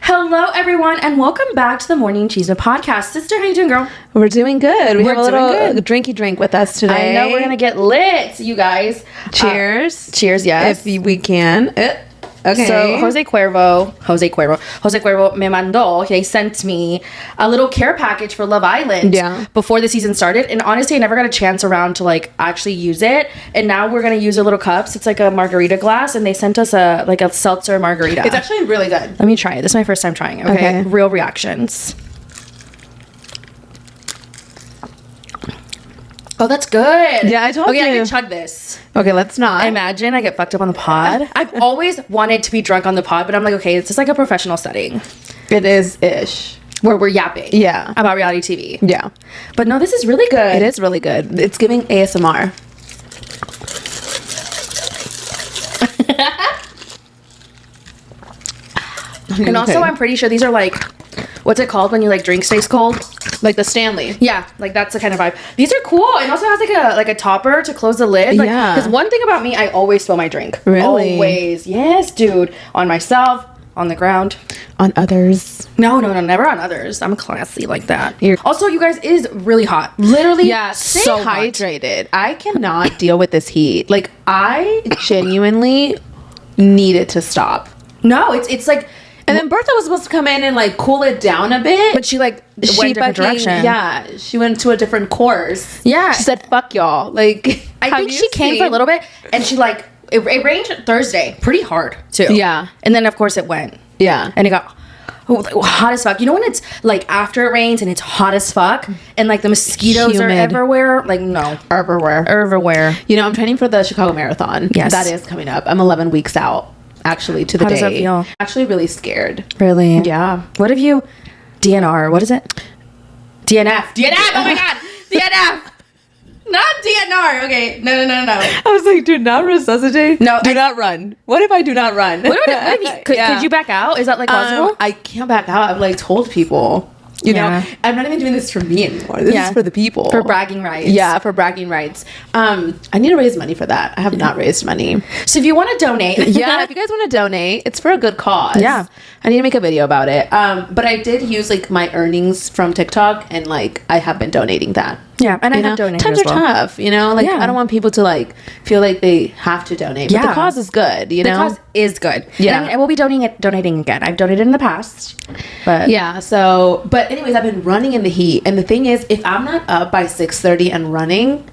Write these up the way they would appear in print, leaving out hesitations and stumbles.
Hello, everyone, and welcome back to the Morning Chisme podcast. Sister, how you doing, girl? We're doing good. We have a little drinky drink with us today. I know we're gonna get lit, you guys. Cheers. Cheers, yes. If we can. Okay. So Jose Cuervo me mandó. They sent me a little care package for Love Island before the season started, and honestly, I never got a chance around to like actually use it. And now we're gonna use our little cups. It's like a margarita glass, and they sent us a seltzer margarita. It's actually really good. Let me try it. This is my first time trying it. Okay. Real reactions. Oh, that's good. Yeah, I told you. Okay, I can chug this. Okay, let's not. Imagine I get fucked up on the pod. I've always wanted to be drunk on the pod, but I'm like, okay, it's just like a professional setting. It is-ish. Where we're yapping. Yeah. About reality TV. Yeah. But no, this is really good. It is really good. It's giving ASMR. And also, I'm pretty sure these are like, what's it called when you like drink stays cold? Like the Stanley. Yeah, like that's the kind of vibe. These are cool. And also has like a topper to close the lid. Like, yeah. Because one thing about me, I always spill my drink. Really? Always. Yes, dude. On myself, on the ground. On others. No, never on others. I'm classy like that. Also, you guys, it is really hot. Literally, so hydrated. I cannot deal with this heat. Like, I genuinely need it to stop. No, it's like... And then Bertha was supposed to come in and like cool it down a bit. But she like went a different direction. Yeah, she went to a different course. Yeah. She said, fuck y'all. Like, I think she came for a little bit and she like, it rained Thursday pretty hard too. Yeah. And then of course it went. Yeah. And it got hot as fuck. You know when it's like after it rains and it's hot as fuck and like the mosquitoes are everywhere? Like no. Everywhere. You know, I'm training for the Chicago Marathon. Yes. That is coming up. I'm 11 weeks out. Actually, to the day. How does that feel? Actually, really scared. Really? Yeah. What if you DNR? What is it? DNF. Oh my god. DNF. Not DNR. Okay. No. I was like, do not resuscitate. No. Do not run. What if I do not run? What if you, could you back out? Is that like possible? I can't back out. I've like told people. You know, I'm not even doing this for me anymore. This is for the people. For bragging rights. Yeah, for bragging rights. I need to raise money for that. I have not raised money. So if you want to donate. If you guys want to donate, it's for a good cause. Yeah. I need to make a video about it. But I did use like my earnings from TikTok and like I have been donating that. Yeah, and I have donated times as well. are tough, you know? Like, I don't want people to, like, feel like they have to donate. But the cause is good, you know? The cause is good. Yeah. And I will be donating again. I've donated in the past. But yeah, so... But anyways, I've been running in the heat. And the thing is, if I'm not up by 6:30 and running,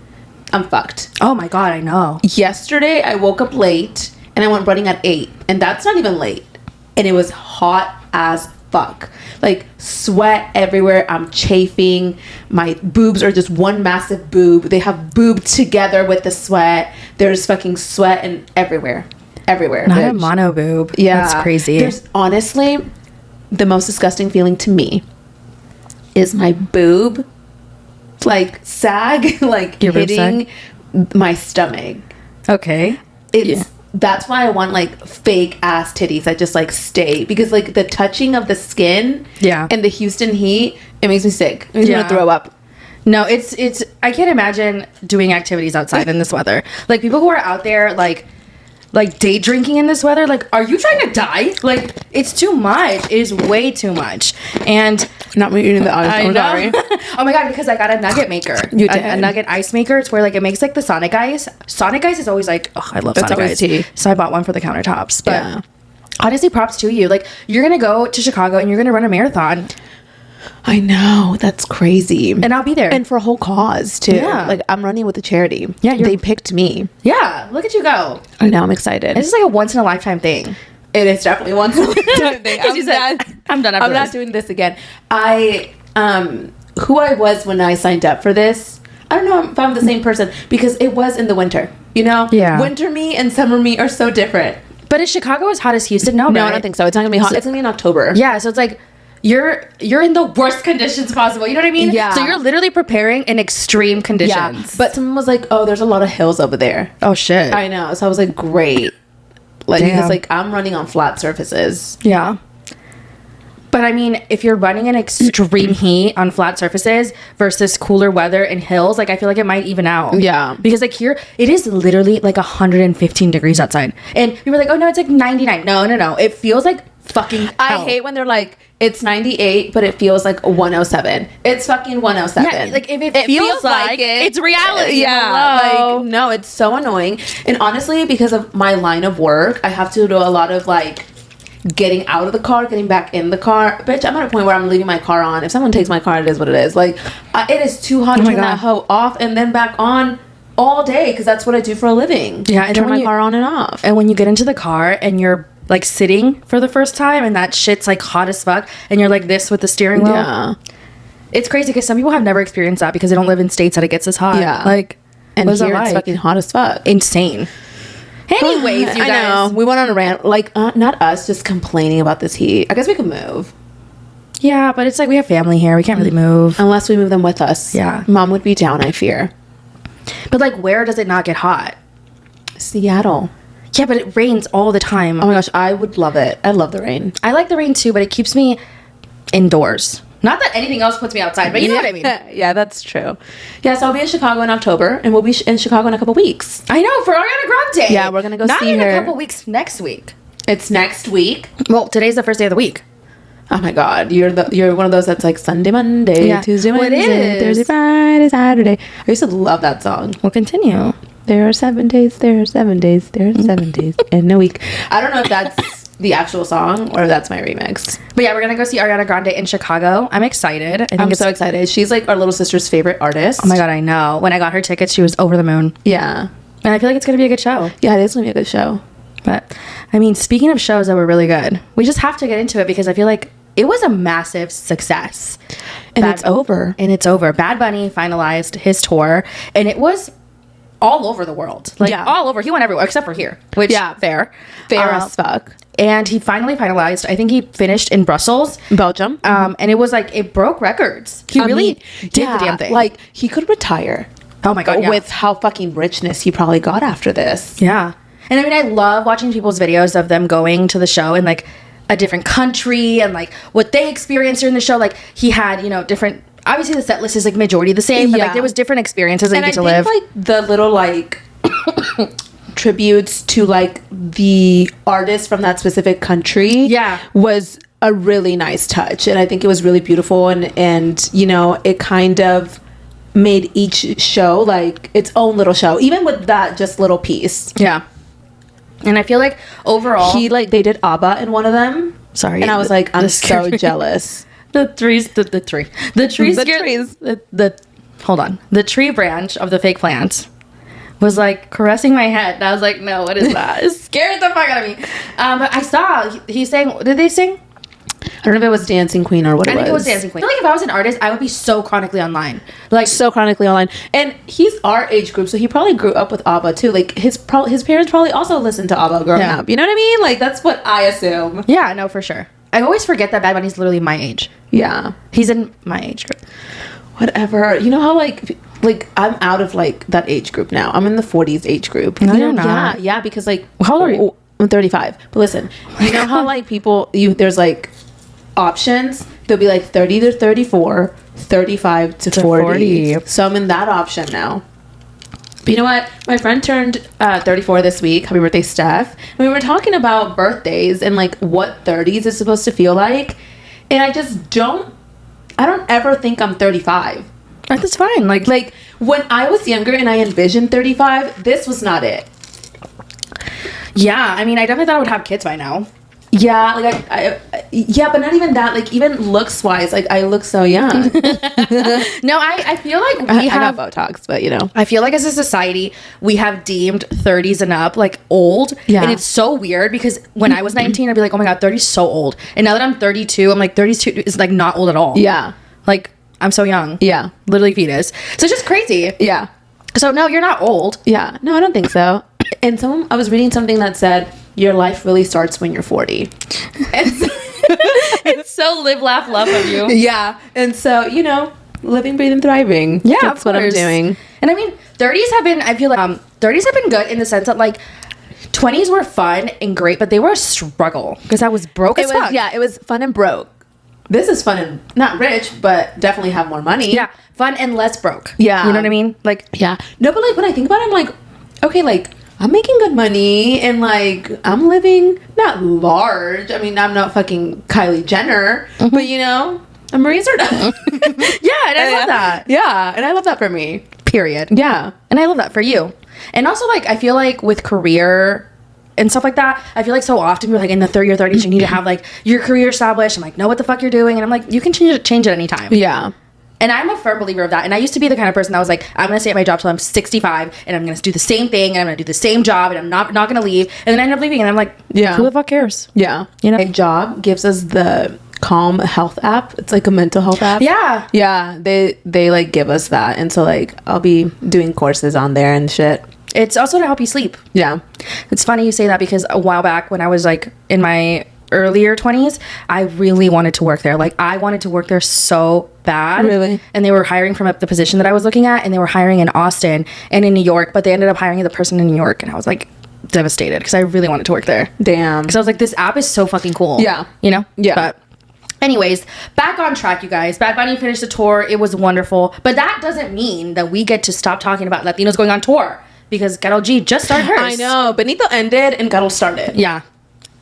I'm fucked. Oh, my God, I know. Yesterday, I woke up late, and I went running at 8. And that's not even late. And it was hot as fuck. Like sweat everywhere. I'm chafing. My boobs are just one massive boob. They have boob together with the sweat. There's fucking sweat and everywhere. Not bitch. a mono boob. Yeah. That's crazy. There's honestly the most disgusting feeling to me is my boob like sag like your hitting my stomach. Okay. That's why I want like fake ass titties that just like stay, because like the touching of the skin and the Houston heat, it makes me sick. It makes me want to throw up. No, it's I can't imagine doing activities outside in this weather. Like people who are out there like day drinking in this weather, like, are you trying to die? Like, it's too much. It is way too much. And not me eating the ice. I know. Oh my God, because I got a nugget maker. You did. A nugget ice maker. It's where like it makes like the Sonic ice. Sonic ice is always like, oh, I love Sonic ice. Tea. So I bought one for the countertops. But honestly, props to you. Like, you're gonna go to Chicago and you're gonna run a marathon. I know, that's crazy. And I'll be there. And for a whole cause too. Yeah. Like I'm running with a charity. Yeah, they picked me. Yeah, look at you go. I know, I'm excited. It's just like a once in a lifetime thing. It is definitely once in a lifetime thing. I'm done. I'm not doing this again. Who I was when I signed up for this, I don't know if I'm the same person, because it was in the winter. You know? Yeah. Winter me and summer me are so different. But is Chicago as hot as Houston? No, No, right? I don't think so. It's not gonna be hot. It's gonna be in October. Yeah, so it's like you're in the worst conditions possible. You know what I mean? Yeah. So you're literally preparing in extreme conditions. Yeah. But someone was like, "Oh, there's a lot of hills over there." Oh shit. I know. So I was like, "Great." Like, Damn. because like I'm running on flat surfaces. Yeah. But I mean, if you're running in extreme heat on flat surfaces versus cooler weather and hills, like I feel like it might even out. Yeah. Because like here, it is literally like 115 degrees outside. And people are like, oh no, it's like 99. No. It feels like fucking hell. I hate when they're like, it's 98, but it feels like 107. It's fucking 107. Yeah, like if it feels like it's reality. Yeah. Hello. Like, no, it's so annoying. And honestly, because of my line of work, I have to do a lot of like getting out of the car, getting back in the car. Bitch, I'm at a point where I'm leaving my car on. If someone takes my car, it is what it is. Like, it is too hot to turn that hoe off and then back on all day, because that's what I do for a living. Yeah, and turn my car on and off. And when you get into the car and you're like sitting for the first time and that shit's like hot as fuck and you're like this with the steering wheel. Yeah. It's crazy because some people have never experienced that because they don't live in states that it gets this hot. Yeah. Like, and what is here it like? it's fucking hot as fuck. Insane. Anyways, you guys. I know. We went on a rant. Like, not us just complaining about this heat. I guess we could move. Yeah, but it's like we have family here. We can't really move. Unless we move them with us. Yeah. Mom would be down, I fear. But like, where does it not get hot? Seattle. Yeah, but it rains all the time. Oh my gosh, I would love it. I love the rain. I like the rain too, but it keeps me indoors. Not that anything else puts me outside, but you know what I mean. Yeah, that's true. Yeah, so I'll be in Chicago in October, and we'll be in Chicago in a couple weeks. I know, for Ariana Grande. Yeah, we're gonna go Not see in her. a couple weeks, next week. It's next week. Well, today's the first day of the week. Oh my god, you're one of those that's like Sunday, Monday, Yeah. Tuesday, Well, it Wednesday, is. Thursday, Friday, Saturday. I used to love that song. We'll continue. There are 7 days, there are 7 days, there are 7 days in a week. I don't know if that's the actual song or that's my remix. But yeah, we're gonna go see Ariana Grande in Chicago. I'm excited. I think I'm it's so excited. She's like our little sister's favorite artist. Oh my god, I know. When I got her tickets, she was over the moon. Yeah. And I feel like it's gonna be a good show. Yeah, it is gonna be a good show. But I mean, speaking of shows that were really good, we just have to get into it because I feel like it was a massive success. And it's over. And it's over. Bad Bunny finalized his tour, and it was all over the world. Like, Yeah. all over. He went everywhere except for here, which, fair. Fair as fuck. And he finally finalized. I think he finished in Brussels. Belgium. And it was like, it broke records. He really did the damn thing. Like, he could retire. Oh my God, yeah. With how fucking richness he probably got after this. Yeah. And I mean, I love watching people's videos of them going to the show in like a different country and like what they experienced during the show. Like, he had, you know, different, obviously the set list is like majority the same, but like there was different experiences that you get to live. Like the little like tributes to like the artists from that specific country was a really nice touch, and I think it was really beautiful, and you know, it kind of made each show like its own little show, even with that just little piece. Yeah. And I feel like overall they did ABBA in one of them. Sorry. And I was like, I'm so jealous. The trees hold on. The tree branch of the fake plant was like caressing my head. And I was like, no, what is that? It scared the fuck out of me. But I saw he sang, did they sing? I don't know if it was Dancing Queen or what it was. I think it was Dancing Queen. I feel like if I was an artist, I would be so chronically online. Like, so chronically online. And he's our age group, so he probably grew up with ABBA too. Like, his parents probably also listened to ABBA growing up. You know what I mean? Like, that's what I assume. Yeah, no, for sure. I always forget that Bad Bunny's literally my age. Yeah. He's in my age group. Whatever. You know how, like I'm out of, like, that age group now. I'm in the 40s age group. No, you know? you're not. Yeah, because, like... How old are you? I'm 35. But listen, you know how, like, people... there's, like... options. They'll be like 30 to 34, 35 to 40. So I'm in that option now. But you know what? My friend turned 34 this week. Happy birthday, Steph. And we were talking about birthdays and like what 30s is supposed to feel like. And I don't ever think I'm 35. That's fine. Like when I was younger and I envisioned 35, this was not it. Yeah, I mean, I definitely thought I would have kids by now. Yeah, like yeah, but not even that. Like, even looks wise, like I look so young. No, I feel like we have Botox, but you know, I feel like as a society we have deemed 30s and up like old. Yeah, and it's so weird because when I was 19, I'd be like, oh my god, 30 is so old, and now that I'm 32, I'm like 32 is like not old at all. Yeah, like I'm so young. Yeah, literally fetus. So it's just crazy. Yeah. So no, you're not old. Yeah, no, I don't think so. And I was reading something that said your life really starts when you're 40. It's so live, laugh, love of you. Yeah. And so, you know, living, breathing, thriving. Yeah, that's what I'm doing. And I mean, 30s have been, I feel like 30s have been good in the sense that like 20s were fun and great, but they were a struggle because I was broke as fuck. Yeah, it was fun and broke. This is fun and not rich, but definitely have more money. Yeah, fun and less broke. Yeah. You know what I mean? Like, yeah. No, but like when I think about it, I'm like, okay, like I'm making good money and like I'm living not large. I mean, I'm not fucking Kylie Jenner, but you know, I'm razor up. Yeah, and I love that. Yeah, and I love that for me. Period. Yeah. And I love that for you. And also, like, I feel like with career and stuff like that, I feel like so often you're like in the 30s, you need to have like your career established and like know what the fuck you're doing. And I'm like, you can change it anytime. Yeah. And I'm a firm believer of that. And I used to be the kind of person that was like, I'm going to stay at my job till I'm 65 and I'm going to do the same thing and I'm going to do the same job and I'm not going to leave. And then I end up leaving and I'm like, yeah, who the fuck cares? Yeah. You know, my job gives us the Calm Health app. It's like a mental health app. Yeah. Yeah. They like give us that. And so like I'll be doing courses on there and shit. It's also to help you sleep. Yeah. It's funny you say that because a while back when I was like in my earlier 20s, I really wanted to work there. Like I wanted to work there so bad. Really? And they were hiring from the position that I was looking at, and they were hiring in Austin and in New York, but they ended up hiring the person in New York, and I was like devastated because I really wanted to work there. Damn. Because I was like, this app is so fucking cool. Yeah. You know? Yeah. But anyways, back on track, you guys. Bad Bunny finished the tour. It was wonderful. But that doesn't mean that we get to stop talking about Latinos going on tour, because Karol G just started hers. I know. Benito ended and Karol started. Yeah.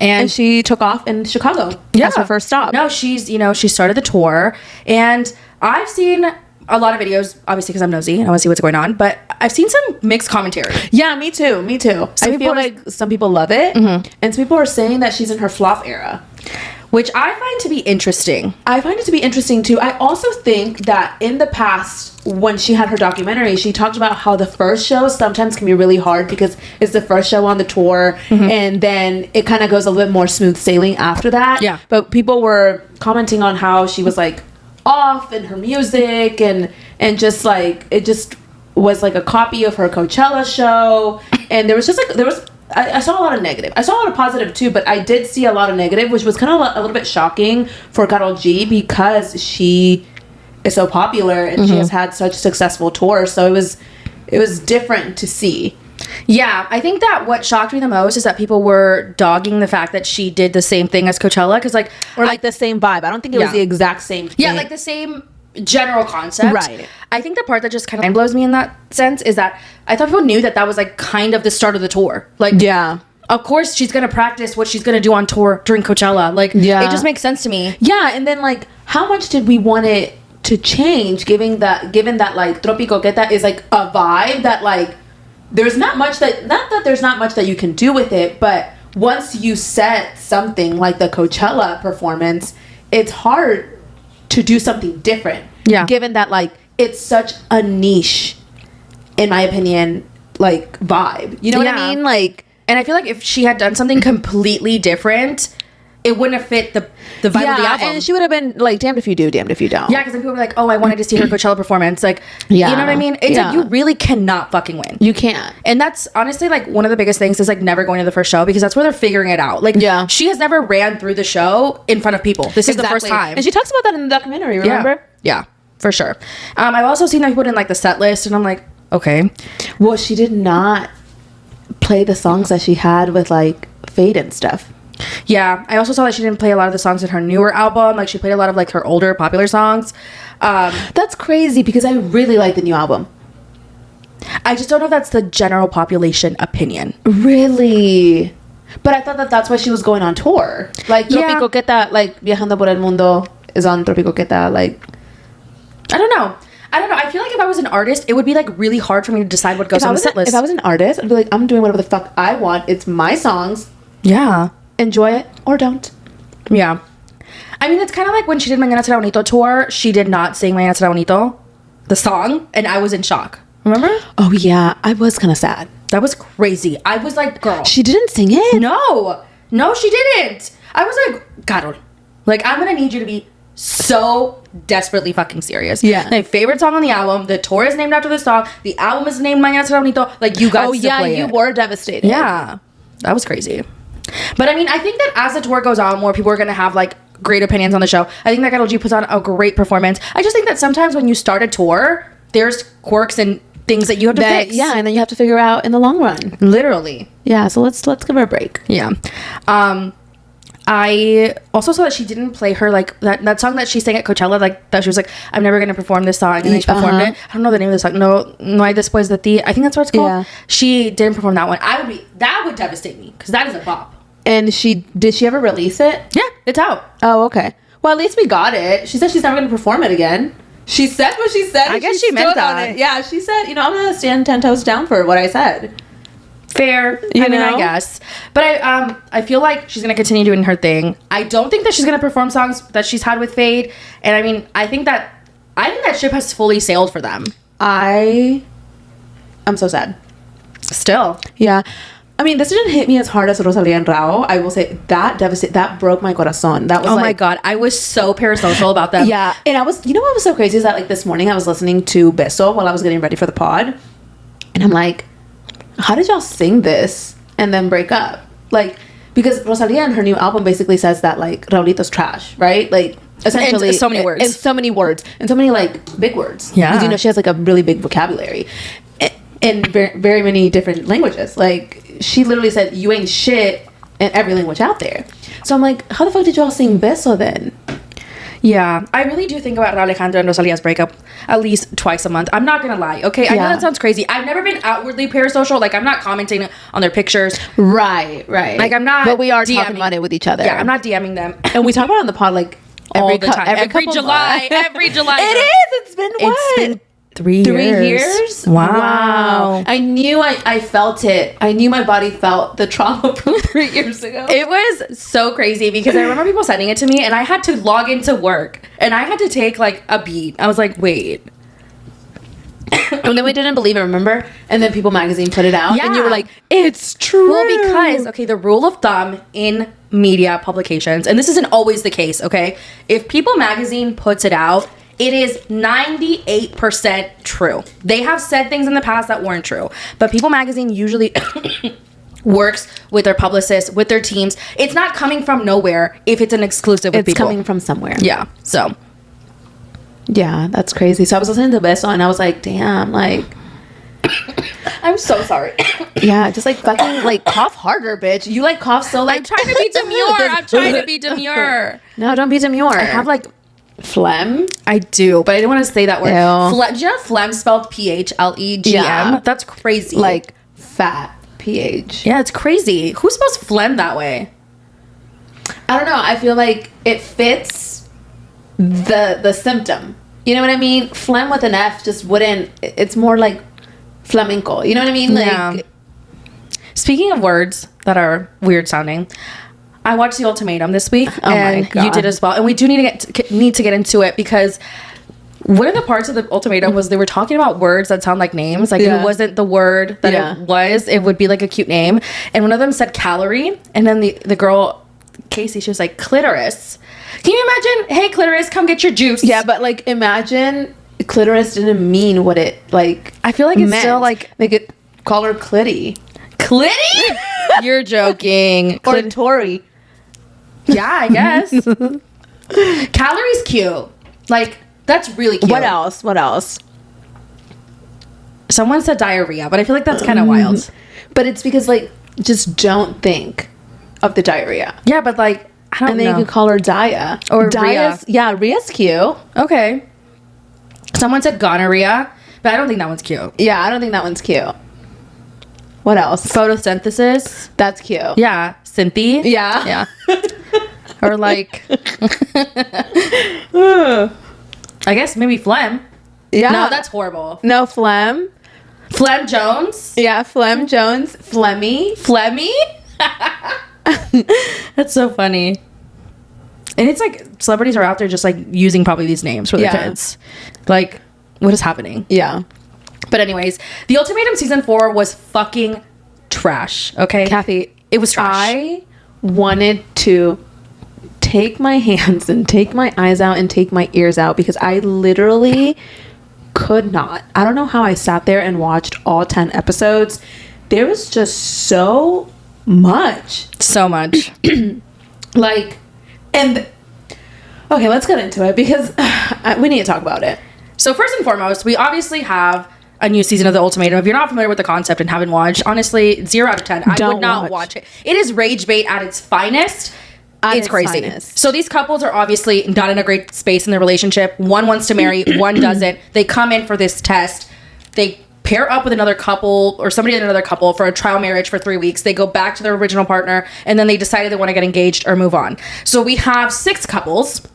And she took off in Chicago. Yeah. As her first stop. No, she started the tour. And I've seen a lot of videos, obviously, because I'm nosy and I want to see what's going on. But I've seen some mixed commentary. Yeah, me too. I feel like some people love it. And some people are saying that she's in her flop era, which I find to be interesting. I find it to be interesting too. I also think that in the past, when she had her documentary, she talked about how the first show sometimes can be really hard because it's the first show on the tour, and then it kind of goes a little more smooth sailing after that. Yeah. But people were commenting on how she was like off in her music and just like it just was like a copy of her Coachella show, and there was I saw a lot of negative. I saw a lot of positive too, but I did see a lot of negative, which was kind of a little bit shocking for Karol G because she is so popular and she has had such successful tours. So it was different to see. Yeah, I think that what shocked me the most is that people were dogging the fact that she did the same thing as Coachella, because like the same vibe. I don't think it was the exact same thing. Yeah, like the same general concept. Right. I think the part that just kind of mind blows me in that sense is that I thought people knew that was like kind of the start of the tour. Like, yeah, of course she's gonna practice what she's gonna do on tour during Coachella. Like, yeah, it just makes sense to me. Yeah, and then like, how much did we want it to change? Given that like Tropico Queta is like a vibe that like there's not much that you can do with it, but once you set something like the Coachella performance, it's hard to do something different. Yeah. Given that like it's such a niche, in my opinion, like vibe. You know what I mean? Like, and I feel like if she had done something completely different, it wouldn't have fit the vibe of the album. And she would have been like, damned if you do, damned if you don't. Yeah, because then people were like, oh, I wanted to see her Coachella performance. Like, yeah, you know what I mean? It's like, you really cannot fucking win. You can't. And that's honestly like one of the biggest things is like never going to the first show, because that's where they're figuring it out. Like, she has never ran through the show in front of people. This is the first time. And she talks about that in the documentary, remember? Yeah, for sure. I've also seen that people didn't like the set list, and I'm like, okay. Well, she did not play the songs that she had with like Fade and stuff. Yeah, I also saw that she didn't play a lot of the songs in her newer album. Like, she played a lot of like her older popular songs. That's crazy because I really like the new album. I just don't know if that's the general population opinion. Really? But I thought that that's why she was going on tour. Like, Tropico Queta, like Viajando por el Mundo is on Tropico Queta. Like, I don't know. I feel like if I was an artist, it would be like really hard for me to decide what goes on the set list. If I was an artist, I'd be like, I'm doing whatever the fuck I want. It's my songs. Yeah. Enjoy it or don't. Yeah. I mean, it's kind of like when she did Mañana Será Bonito tour, she did not sing Mañana Será Bonito, the song, and I was in shock. Remember? Oh, yeah. I was kind of sad. That was crazy. I was like, girl. She didn't sing it? No, she didn't. I was like, Karol, like, I'm going to need you to be so desperately fucking serious. Yeah. My favorite song on the album. The tour is named after the song. The album is named Mañana Será Bonito. Like, you got to play it. You were devastated. Yeah. That was crazy. But I mean, I think that as the tour goes on, more people are going to have like great opinions on the show. I think that Karol G puts on a great performance. I just think that sometimes when you start a tour, there's quirks and things that you have to fix. Yeah, and then you have to figure out in the long run. Literally. Yeah, so let's give her a break. Yeah. I also saw that she didn't play her like that song that she sang at Coachella, like that she was like, I'm never gonna perform this song, and then she performed it. I don't know the name of the song. No hay después de ti. I think that's what it's called. Yeah. She didn't perform that one. That would devastate me because that is a bop. And did she ever release it? Yeah, it's out. Oh, okay. Well, at least we got it. She said she's never gonna perform it again. She said what she said. I guess she meant that. Yeah, she said, I'm gonna stand 10 toes down for what I said. Fair. I mean, I guess. But I feel like she's going to continue doing her thing. I don't think that she's going to perform songs that she's had with Fade. And I mean, I think that ship has fully sailed for them. I'm so sad. Still. Yeah. I mean, this didn't hit me as hard as Rosalía and Rao. I will say that broke my corazón. That was my God. I was so parasocial about them. Yeah. And what was so crazy is that like this morning I was listening to Beso while I was getting ready for the pod. And I'm like, how did y'all sing this and then break up? Like, because Rosalía in her new album basically says that like Raulito's trash, right? Like, essentially, and so many words, and so many like big words. Yeah, because she has like a really big vocabulary in very, very many different languages. Like, she literally said, "You ain't shit" in every language out there. So I'm like, how the fuck did y'all sing Beso then? Yeah, I really do think about Alejandro and Rosalia's breakup at least twice a month. I'm not gonna lie, okay? I know that sounds crazy. I've never been outwardly parasocial. Like, I'm not commenting on their pictures. Right. Like, I'm not. But we are talking about it with each other. Yeah, I'm not DMing them. And we talk about it on the pod like all the time. Every July. Every July. It is. It's been what? It's been 3 years. Wow. I knew I felt it. I knew my body felt the trauma from 3 years ago. It was so crazy because I remember people sending it to me and I had to log into work and I had to take like a beat. I was like, wait. And then we didn't believe it, remember? And then People Magazine put it out. Yeah. And you were like, it's true. Well, because, okay, the rule of thumb in media publications, and this isn't always the case, okay? If People Magazine puts it out, it is 98% true. They have said things in the past that weren't true. But People Magazine usually works with their publicists, with their teams. It's not coming from nowhere if it's an exclusive with people. It's coming from somewhere. Yeah, so. Yeah, that's crazy. So I was listening to Beso and I was like, damn, like... I'm so sorry. Yeah, just like fucking like cough harder, bitch. You like cough so like... I'm trying to be demure. No, don't be demure. I have like... Phlegm? I do, but I didn't want to say that word. Do you know phlegm spelled PHLEGM? Yeah. That's crazy. Like fat PH. Yeah, it's crazy. Who spells phlegm that way? I don't know. I feel like it fits the symptom. You know what I mean? Phlegm with an F just wouldn't. It's more like flamenco. You know what I mean? Like. Yeah. Speaking of words that are weird sounding, I watched The Ultimatum this week, and you did as well. And we do need to get into it because one of the parts of The Ultimatum was they were talking about words that sound like names. Like, if it wasn't the word that it was, it would be like a cute name. And one of them said calorie, and then the girl, Casey, she was like, clitoris. Can you imagine? Hey, clitoris, come get your juice. Yeah, but like, imagine clitoris didn't mean what it like. I feel like it's still like they could call her Clitty. Clitty? You're joking. Or Tori. Yeah, I guess. Calories cute. Like, that's really cute. What else? Someone said diarrhea, but I feel like that's kind of wild. But it's because, like, just don't think of the diarrhea. Yeah, but like, I don't know. And then you could call her Dia. Or Rhea. Yeah, Rhea's cute. Okay. Someone said gonorrhea, but I don't think that one's cute. Yeah, I don't think that one's cute. What else? Photosynthesis. That's cute. Yeah. Cynthia. Yeah. Or like, I guess maybe phlegm. Yeah. No, that's horrible. No, phlegm. Phlegm Jones. Yeah, Phlegm Jones. Phlegmy. That's so funny. And it's like celebrities are out there just like using probably these names for their kids. Like, what is happening? Yeah. But anyways, The Ultimatum season 4 was fucking trash. Okay, Kathy, it was trash. I wanted to take my hands and take my eyes out and take my ears out because I literally could not. I don't know how I sat there and watched all 10 episodes. There was just so much. Like, and okay, let's get into it because we need to talk about it. So first and foremost, we obviously have a new season of The Ultimatum. If you're not familiar with the concept and haven't watched, honestly, 0 out of 10. I would not watch it. It is rage bait at its finest. It's crazy. So these couples are obviously not in a great space in their relationship. One wants to marry, one doesn't. They come in for this test. They pair up with another couple or somebody in another couple for a trial marriage for 3 weeks. They go back to their original partner, and then they decided they want to get engaged or move on. So we have 6 couples.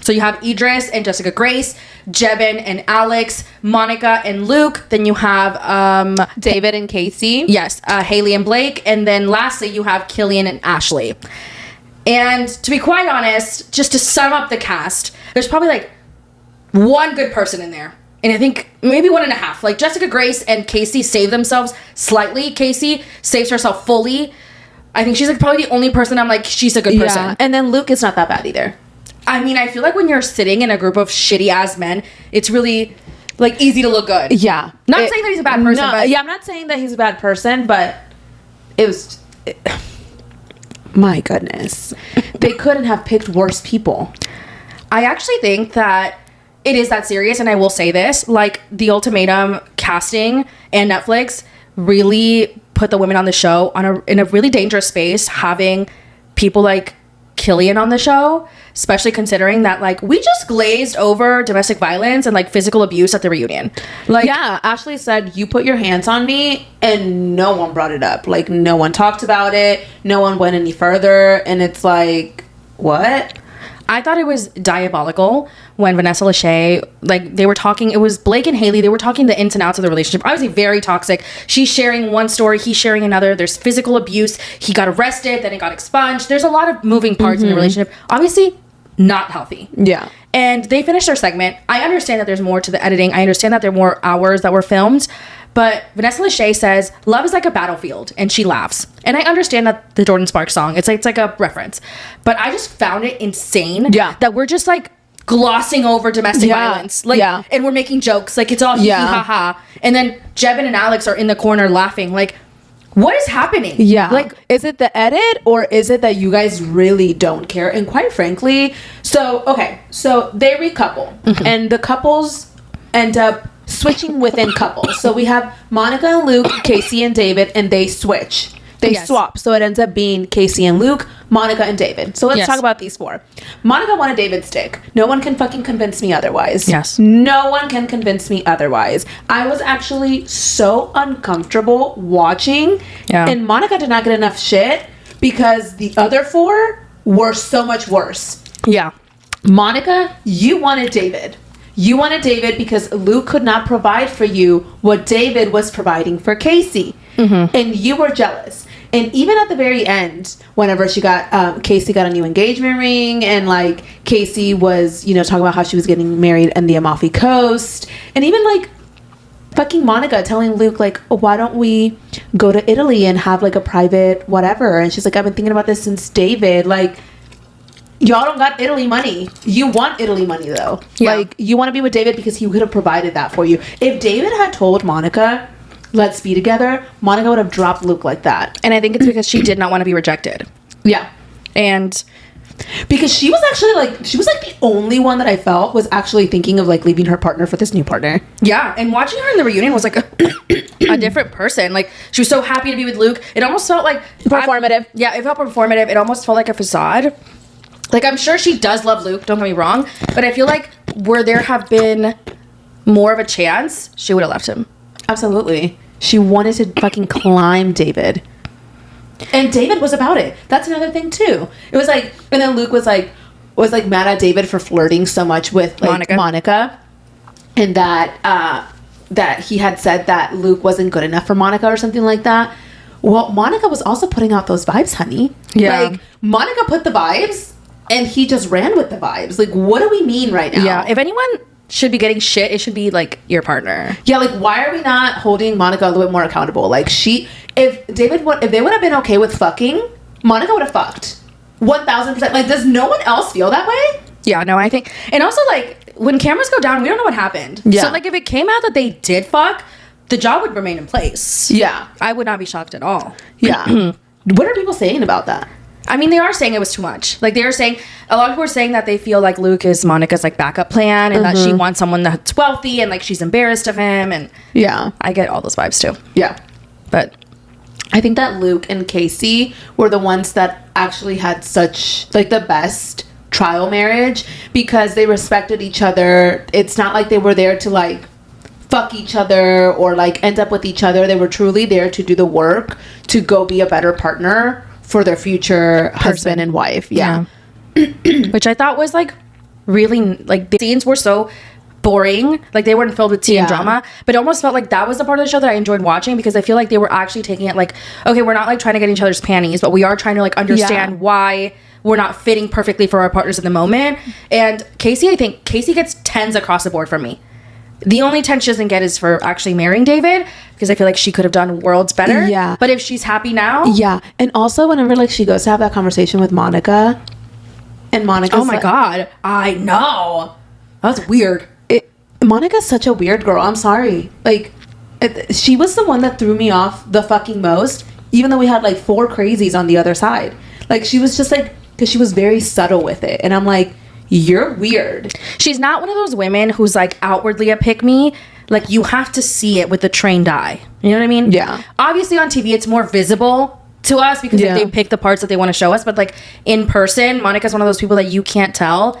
So you have Idris and Jessica Grace, Jebin and Alex, Monica and Luke. Then you have David and Casey. Yes, Haley and Blake. And then lastly, you have Killian and Ashley. And to be quite honest, just to sum up the cast, there's probably like one good person in there. And I think maybe 1.5. Like Jessica Grace and Casey save themselves slightly. Casey saves herself fully. I think she's like probably the only person I'm like, she's a good person. Yeah. And then Luke is not that bad either. I mean, I feel like when you're sitting in a group of shitty ass men, it's really like easy to look good. Yeah. Not saying that he's a bad person, but yeah, I'm not saying that he's a bad person, but it was my goodness. They couldn't have picked worse people. I actually think that it is that serious, and I will say this, like The Ultimatum casting and Netflix really put the women on the show in a really dangerous space, having people like Killian on the show, especially considering that like we just glazed over domestic violence and like physical abuse at the reunion. Like, yeah, Ashley said, you put your hands on me, and no one brought it up. Like, no one talked about it, no one went any further, and it's like, what? I thought it was diabolical when Vanessa Lachey, like, they were talking, it was Blake and Haley, they were talking the ins and outs of the relationship. Obviously very toxic. She's sharing one story, he's sharing another. There's physical abuse. He got arrested, then it got expunged. There's a lot of moving parts in the relationship. Obviously not healthy. Yeah. And they finished their segment. I understand that there's more to the editing. I understand that there are more hours that were filmed. But Vanessa Lachey says, love is like a battlefield, and she laughs. And I understand that the Jordan Sparks song, it's like a reference. But I just found it insane that we're just like glossing over domestic violence. Like, and we're making jokes. Like, it's all hee hee ha ha. And then Jebin and Alex are in the corner laughing. Like, what is happening? Yeah. Like, is it the edit, or is it that you guys really don't care? And quite frankly, so they recouple, and the couples end up switching within couples. So we have Monica and Luke, Casey and David, and they switch. They swap. So it ends up being Casey and Luke, Monica and David. So let's talk about these 4. Monica wanted David's dick. No one can fucking convince me otherwise. Yes. No one can convince me otherwise. I was actually so uncomfortable watching. Yeah. And Monica did not get enough shit because the other 4 were so much worse. Yeah. Monica, you wanted David. You wanted David because Luke could not provide for you what David was providing for Casey. And you were jealous. And even at the very end, whenever she got, Casey got a new engagement ring, and like Casey was, you know, talking about how she was getting married in the Amalfi Coast. And even like fucking Monica telling Luke, like, oh, why don't we go to Italy and have like a private whatever? And she's like, I've been thinking about this since David. Like, y'all don't got Italy money. You want Italy money, though. Yeah. Like, you want to be with David because he could have provided that for you. If David had told Monica, let's be together, Monica would have dropped Luke like that. And I think it's because she did not want to be rejected. Yeah. And because she was like the only one that I felt was actually thinking of like leaving her partner for this new partner. Yeah. And watching her in the reunion was like a different person. Like, she was so happy to be with Luke. It almost felt like performative. It felt performative. It almost felt like a facade. Like, I'm sure she does love Luke, don't get me wrong, but I feel like where there have been more of a chance, she would have left him. Absolutely. She wanted to fucking climb David. And David was about it. That's another thing, too. It was like, and then Luke was like mad at David for flirting so much with like Monica. And that he had said that Luke wasn't good enough for Monica or something like that. Well, Monica was also putting out those vibes, honey. Yeah. Like, Monica put the vibes, and he just ran with the vibes. Like, what do we mean right now? Yeah, if anyone should be getting shit, it should be, like, your partner. Yeah, like, why are we not holding Monica a little bit more accountable? Like, if they would have been okay with fucking, Monica would have fucked. 1,000%. Like, does no one else feel that way? Yeah, no, I think. And also, like, when cameras go down, we don't know what happened. Yeah. So, like, if it came out that they did fuck, the job would remain in place. Yeah. I would not be shocked at all. Yeah. What are people saying about that? I mean, they are saying it was too much. Like, they are saying, a lot of people are saying that they feel like Luke is Monica's, like, backup plan, and that she wants someone that's wealthy, and, like, she's embarrassed of him, and... Yeah. I get all those vibes, too. Yeah. But I think that Luke and Casey were the ones that actually had such, like, the best trial marriage because they respected each other. It's not like they were there to, like, fuck each other or, like, end up with each other. They were truly there to do the work to go be a better partner for their future husband and wife. Yeah. Which I thought was, like, really, like, the scenes were so boring, like they weren't filled with tea and drama, but it almost felt like that was the part of the show that I enjoyed watching because I feel like they were actually taking it like, okay, we're not like trying to get each other's panties, but we are trying to like understand why we're not fitting perfectly for our partners in the moment. And Casey, I think Casey gets 10s across the board from me. The only 10 she doesn't get is for actually marrying David because I feel like she could have done worlds better. Yeah, but if she's happy now, and also whenever like she goes to have that conversation with Monica, and Monica, oh my god, I know, that's weird. Monica's such a weird girl. I'm sorry. Like, she was the one that threw me off the fucking most, even though we had like 4 crazies on the other side. Like, she was just like, because she was very subtle with it. And I'm like, you're weird. She's not one of those women who's like outwardly a pick-me. Like, you have to see it with the trained eye. You know what I mean? Yeah. Obviously on TV, it's more visible to us because they pick the parts that they want to show us. But like in person, Monica's one of those people that you can't tell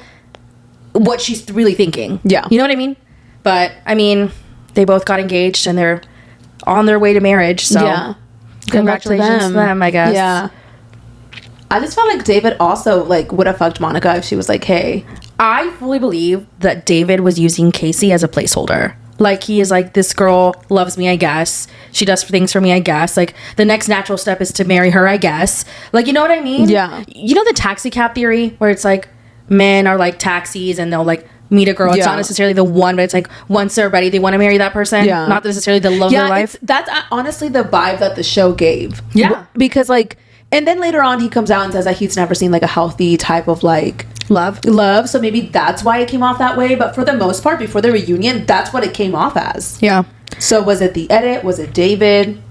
what she's really thinking. Yeah. You know what I mean? But, I mean, they both got engaged and they're on their way to marriage. So, congratulations to them, I guess. Yeah. I just felt like David also, like, would have fucked Monica if she was like, hey. I fully believe that David was using Casey as a placeholder. Like, he is like, this girl loves me, I guess. She does things for me, I guess. Like, the next natural step is to marry her, I guess. Like, you know what I mean? Yeah. You know the taxi cab theory? Where it's like, men are like taxis and they'll, like, meet a girl. It's not necessarily the one, but it's like once they're ready, they want to marry that person. Yeah. Not necessarily the love of their life. That's honestly the vibe that the show gave. Yeah. Because like, and then later on he comes out and says that he's never seen like a healthy type of like love. So maybe that's why it came off that way. But for the most part, before the reunion, that's what it came off as. Yeah. So was it the edit? Was it David?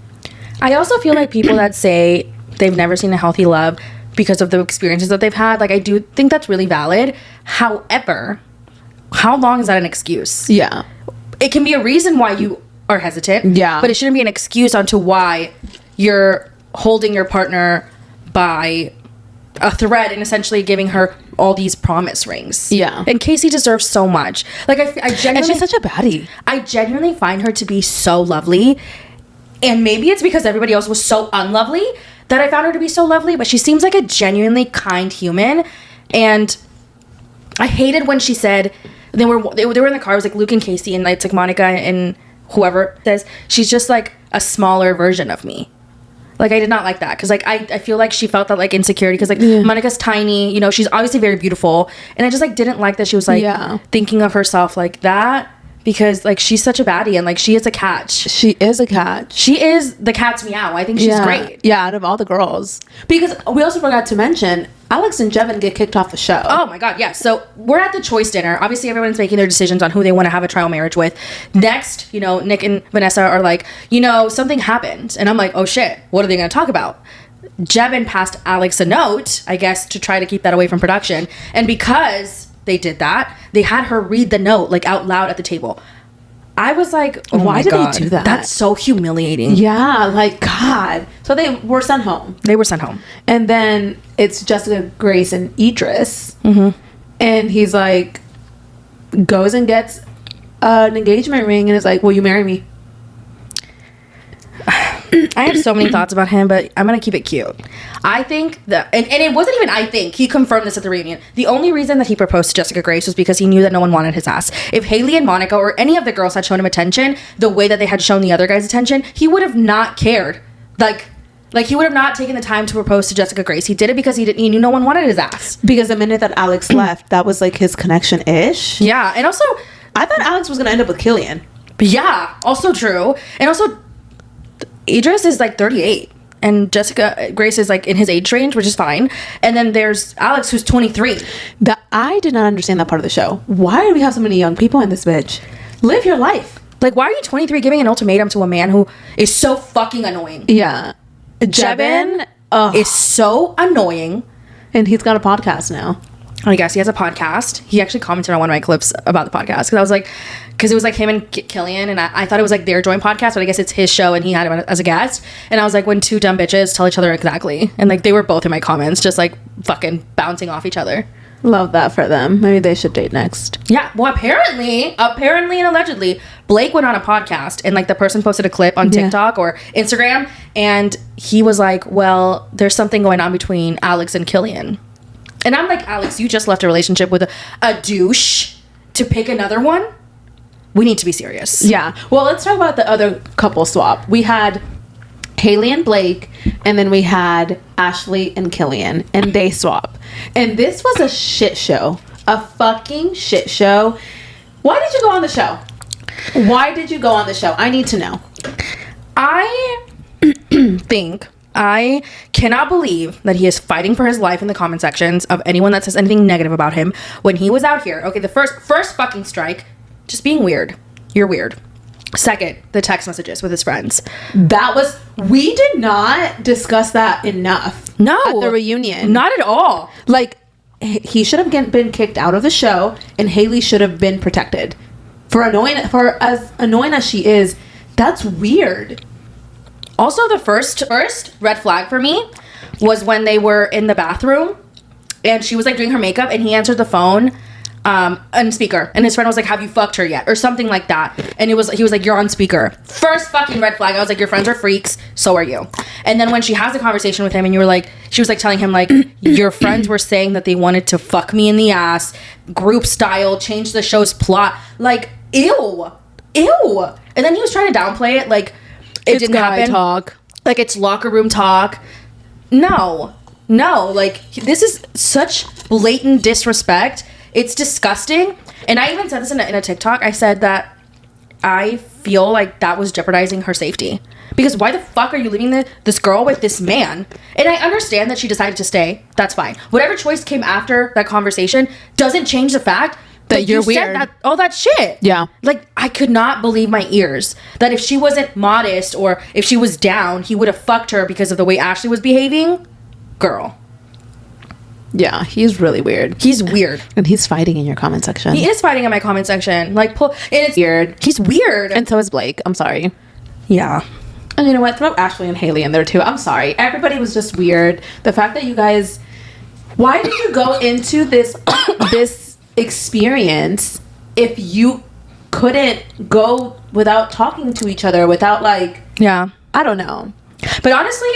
I also feel like people that say they've never seen a healthy love because of the experiences that they've had, like I do think that's really valid. However, how long is that an excuse? Yeah. It can be a reason why you are hesitant. Yeah. But it shouldn't be an excuse onto why you're holding your partner by a thread and essentially giving her all these promise rings. Yeah. And Casey deserves so much. Like, I genuinely... And she's such a baddie. I genuinely find her to be so lovely. And maybe it's because everybody else was so unlovely that I found her to be so lovely. But she seems like a genuinely kind human. And I hated when she said... They were in the car. It was like Luke and Casey, and it's like Monica and whoever says she's just like a smaller version of me. Like, I did not like that because like I feel like she felt that like insecurity because like Monica's tiny, you know, she's obviously very beautiful, and I just like didn't like that she was like thinking of herself like that because like she's such a baddie and like she is a catch. She is a catch. She is the cat's meow. I think she's great. Yeah, out of all the girls. Because we also forgot to mention Alex and Jevin get kicked off the show. Oh my god, yeah. So we're at the choice dinner. Obviously everyone's making their decisions on who they want to have a trial marriage with. Next, you know, Nick and Vanessa are like, you know, something happened. And I'm like, oh shit, what are they going to talk about? Jevin passed Alex a note, I guess, to try to keep that away from production. And because they did that, they had her read the note like out loud at the table. I was like, oh why did they do that? That's so humiliating. Yeah, like, God. So they were sent home. They were sent home. And then it's Jessica, Grace, and Idris. Mm-hmm. And he's like, goes and gets an engagement ring and is like, will you marry me? I have so many thoughts about him, but I'm going to keep it cute. I think that, and it wasn't even I think, he confirmed this at the reunion. The only reason that he proposed to Jessica Grace was because he knew that no one wanted his ass. If Haley and Monica or any of the girls had shown him attention the way that they had shown the other guys attention, he would have not cared. Like he would have not taken the time to propose to Jessica Grace. He did it because he knew no one wanted his ass. Because the minute that Alex left, that was like his connection-ish. Yeah, and also, I thought Alex was going to end up with Killian. Yeah, also true. And also, Idris is like 38 and Jessica Grace is like in his age range, which is fine. And then there's Alex, who's 23. I did not understand that part of the show. Why do we have so many young people in this bitch? Live your life. Like, why are you 23 giving an ultimatum to a man who is so fucking annoying? Yeah. Jevin is so annoying. And he's got a podcast now. I guess he has a podcast. He actually commented on one of my clips about the podcast because I was like, because it was like him and Killian, and I thought it was like their joint podcast, but I guess it's his show and he had him as a guest. And I was like, when two dumb bitches tell each other exactly. And like they were both in my comments, just like fucking bouncing off each other. Love that for them. Maybe they should date next. Yeah. Well, apparently and allegedly, Blake went on a podcast and like the person posted a clip on TikTok or Instagram, and he was like, well, there's something going on between Alex and Killian. And I'm like, Alex, you just left a relationship with a douche to pick another one? We need to be serious. Yeah. Well, let's talk about the other couple swap. We had Haley and Blake, and then we had Ashley and Killian, and they swap. And this was a shit show. A fucking shit show. Why did you go on the show? Why did you go on the show? I need to know. I think I cannot believe that he is fighting for his life in the comment sections of anyone that says anything negative about him when he was out here. Okay, the first fucking strike, just being weird. You're weird. Second, the text messages with his friends. We did not discuss that enough. No. At the reunion. Not at all. Like, he should have been kicked out of the show, and Haley should have been protected. For as annoying as she is, that's weird. Also, the first red flag for me was when they were in the bathroom and she was like doing her makeup and he answered the phone on speaker, and his friend was like, have you fucked her yet, or something like that, and he was like, you're on speaker. First fucking red flag. I was like, your friends are freaks, so are you. And then when she has a conversation with him and she was like telling him like, your friends were saying that they wanted to fuck me in the ass, group style, change the show's plot, like, ew. And then he was trying to downplay it like it didn't happen. Talk. Like it's locker room talk. No, like this is such blatant disrespect. It's disgusting. And I even said this in a TikTok. I said that I feel like that was jeopardizing her safety. Because why the fuck are you leaving this girl with this man? And I understand that she decided to stay. That's fine. Whatever choice came after that conversation doesn't change the fact that you're weird. Said all that shit. Yeah. Like, I could not believe my ears. That if she wasn't modest or if she was down, he would have fucked her because of the way Ashley was behaving. Girl. Yeah, he's really weird. He's weird. And he's fighting in your comment section. He is fighting in my comment section. Like, and it's weird. He's weird. And so is Blake. I'm sorry. Yeah. And you know what? Throw Ashley and Haley in there too. I'm sorry. Everybody was just weird. The fact that you guys... Why did you go into this experience if you couldn't go without talking to each other, without like... Yeah. I don't know. But honestly...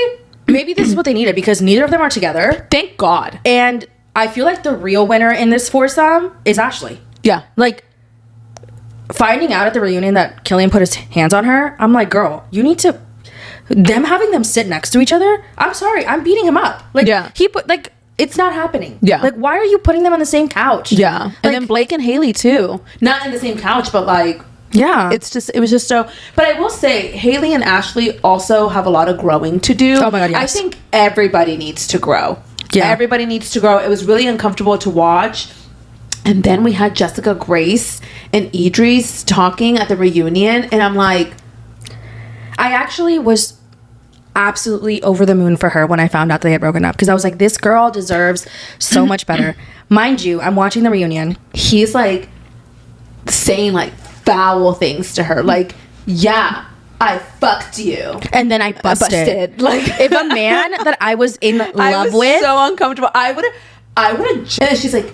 Maybe this is what they needed because neither of them are together. Thank God. And I feel like the real winner in this foursome is Ashley. Yeah. Like, finding out at the reunion that Killian put his hands on her, I'm like, girl, you need to... having them sit next to each other, I'm sorry, I'm beating him up. Like, yeah. It's not happening. Yeah. Like, why are you putting them on the same couch? Yeah. Like, and then Blake and Haley, too. Not in the same couch, but like... Yeah. It was just so... But I will say, Haley and Ashley also have a lot of growing to do. Oh my God, yes. I think everybody needs to grow. Yeah. Everybody needs to grow. It was really uncomfortable to watch. And then we had Jessica Grace and Idris talking at the reunion. And I'm like... I actually was absolutely over the moon for her when I found out they had broken up. Because I was like, this girl deserves so much better. Mind you, I'm watching the reunion. He's like saying like foul things to her, like, yeah, I fucked you, and then I busted. Like, if a man that I was in love with, so uncomfortable, I would have. And then she's like,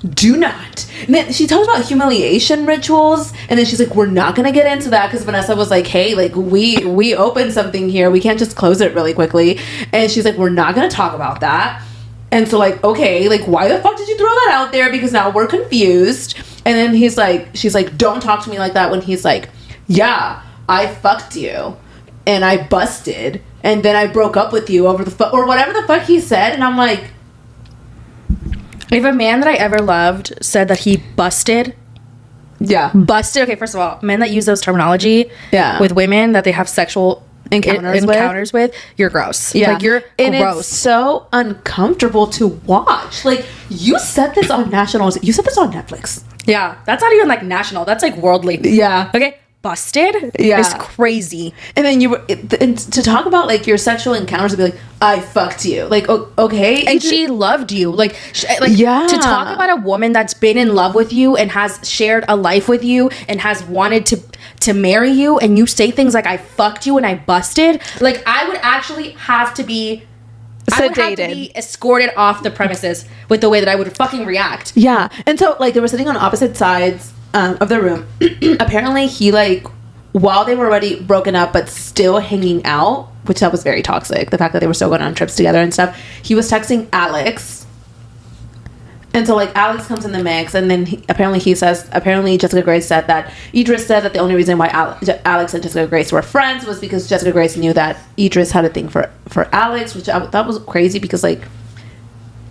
do not. And then she talks about humiliation rituals, and then she's like, we're not gonna get into that because Vanessa was like, hey, like we opened something here, we can't just close it really quickly. And she's like, we're not gonna talk about that. And so, like, okay, like, why the fuck did you throw that out there? Because now we're confused. And then she's like, don't talk to me like that. When he's like, yeah, I fucked you. And I busted. And then I broke up with you over the fuck. Or whatever the fuck he said. And I'm like... If a man that I ever loved said that he busted... Yeah. Busted. Okay, first of all, men that use those terminology with women that they have sexual... encounters with, you're gross. Yeah. Like, you're and gross. It's so uncomfortable to watch. Like, you said this on Netflix. Yeah. That's not even like national. That's like worldly. Yeah. Okay. busted Yeah. is crazy. And then and to talk about like your sexual encounters, to be like, I fucked you, like, okay, And she loved you, like Yeah. to talk about a woman that's been in love with you and has shared a life with you and has wanted to marry you, and you say things like, I fucked you and I busted. Like, I would actually have to be I would have to be escorted off the premises with the way that I would fucking react. Yeah. And so like they were sitting on opposite sides of the room. Apparently he, like, while they were already broken up but still hanging out, which that was very toxic, the fact that they were still going on trips together and stuff, he was texting Alex. And so like Alex comes in the mix, and then apparently Jessica Grace said that Idris said that the only reason why Alex and Jessica Grace were friends was because Jessica Grace knew that Idris had a thing for Alex, which I thought was crazy because, like,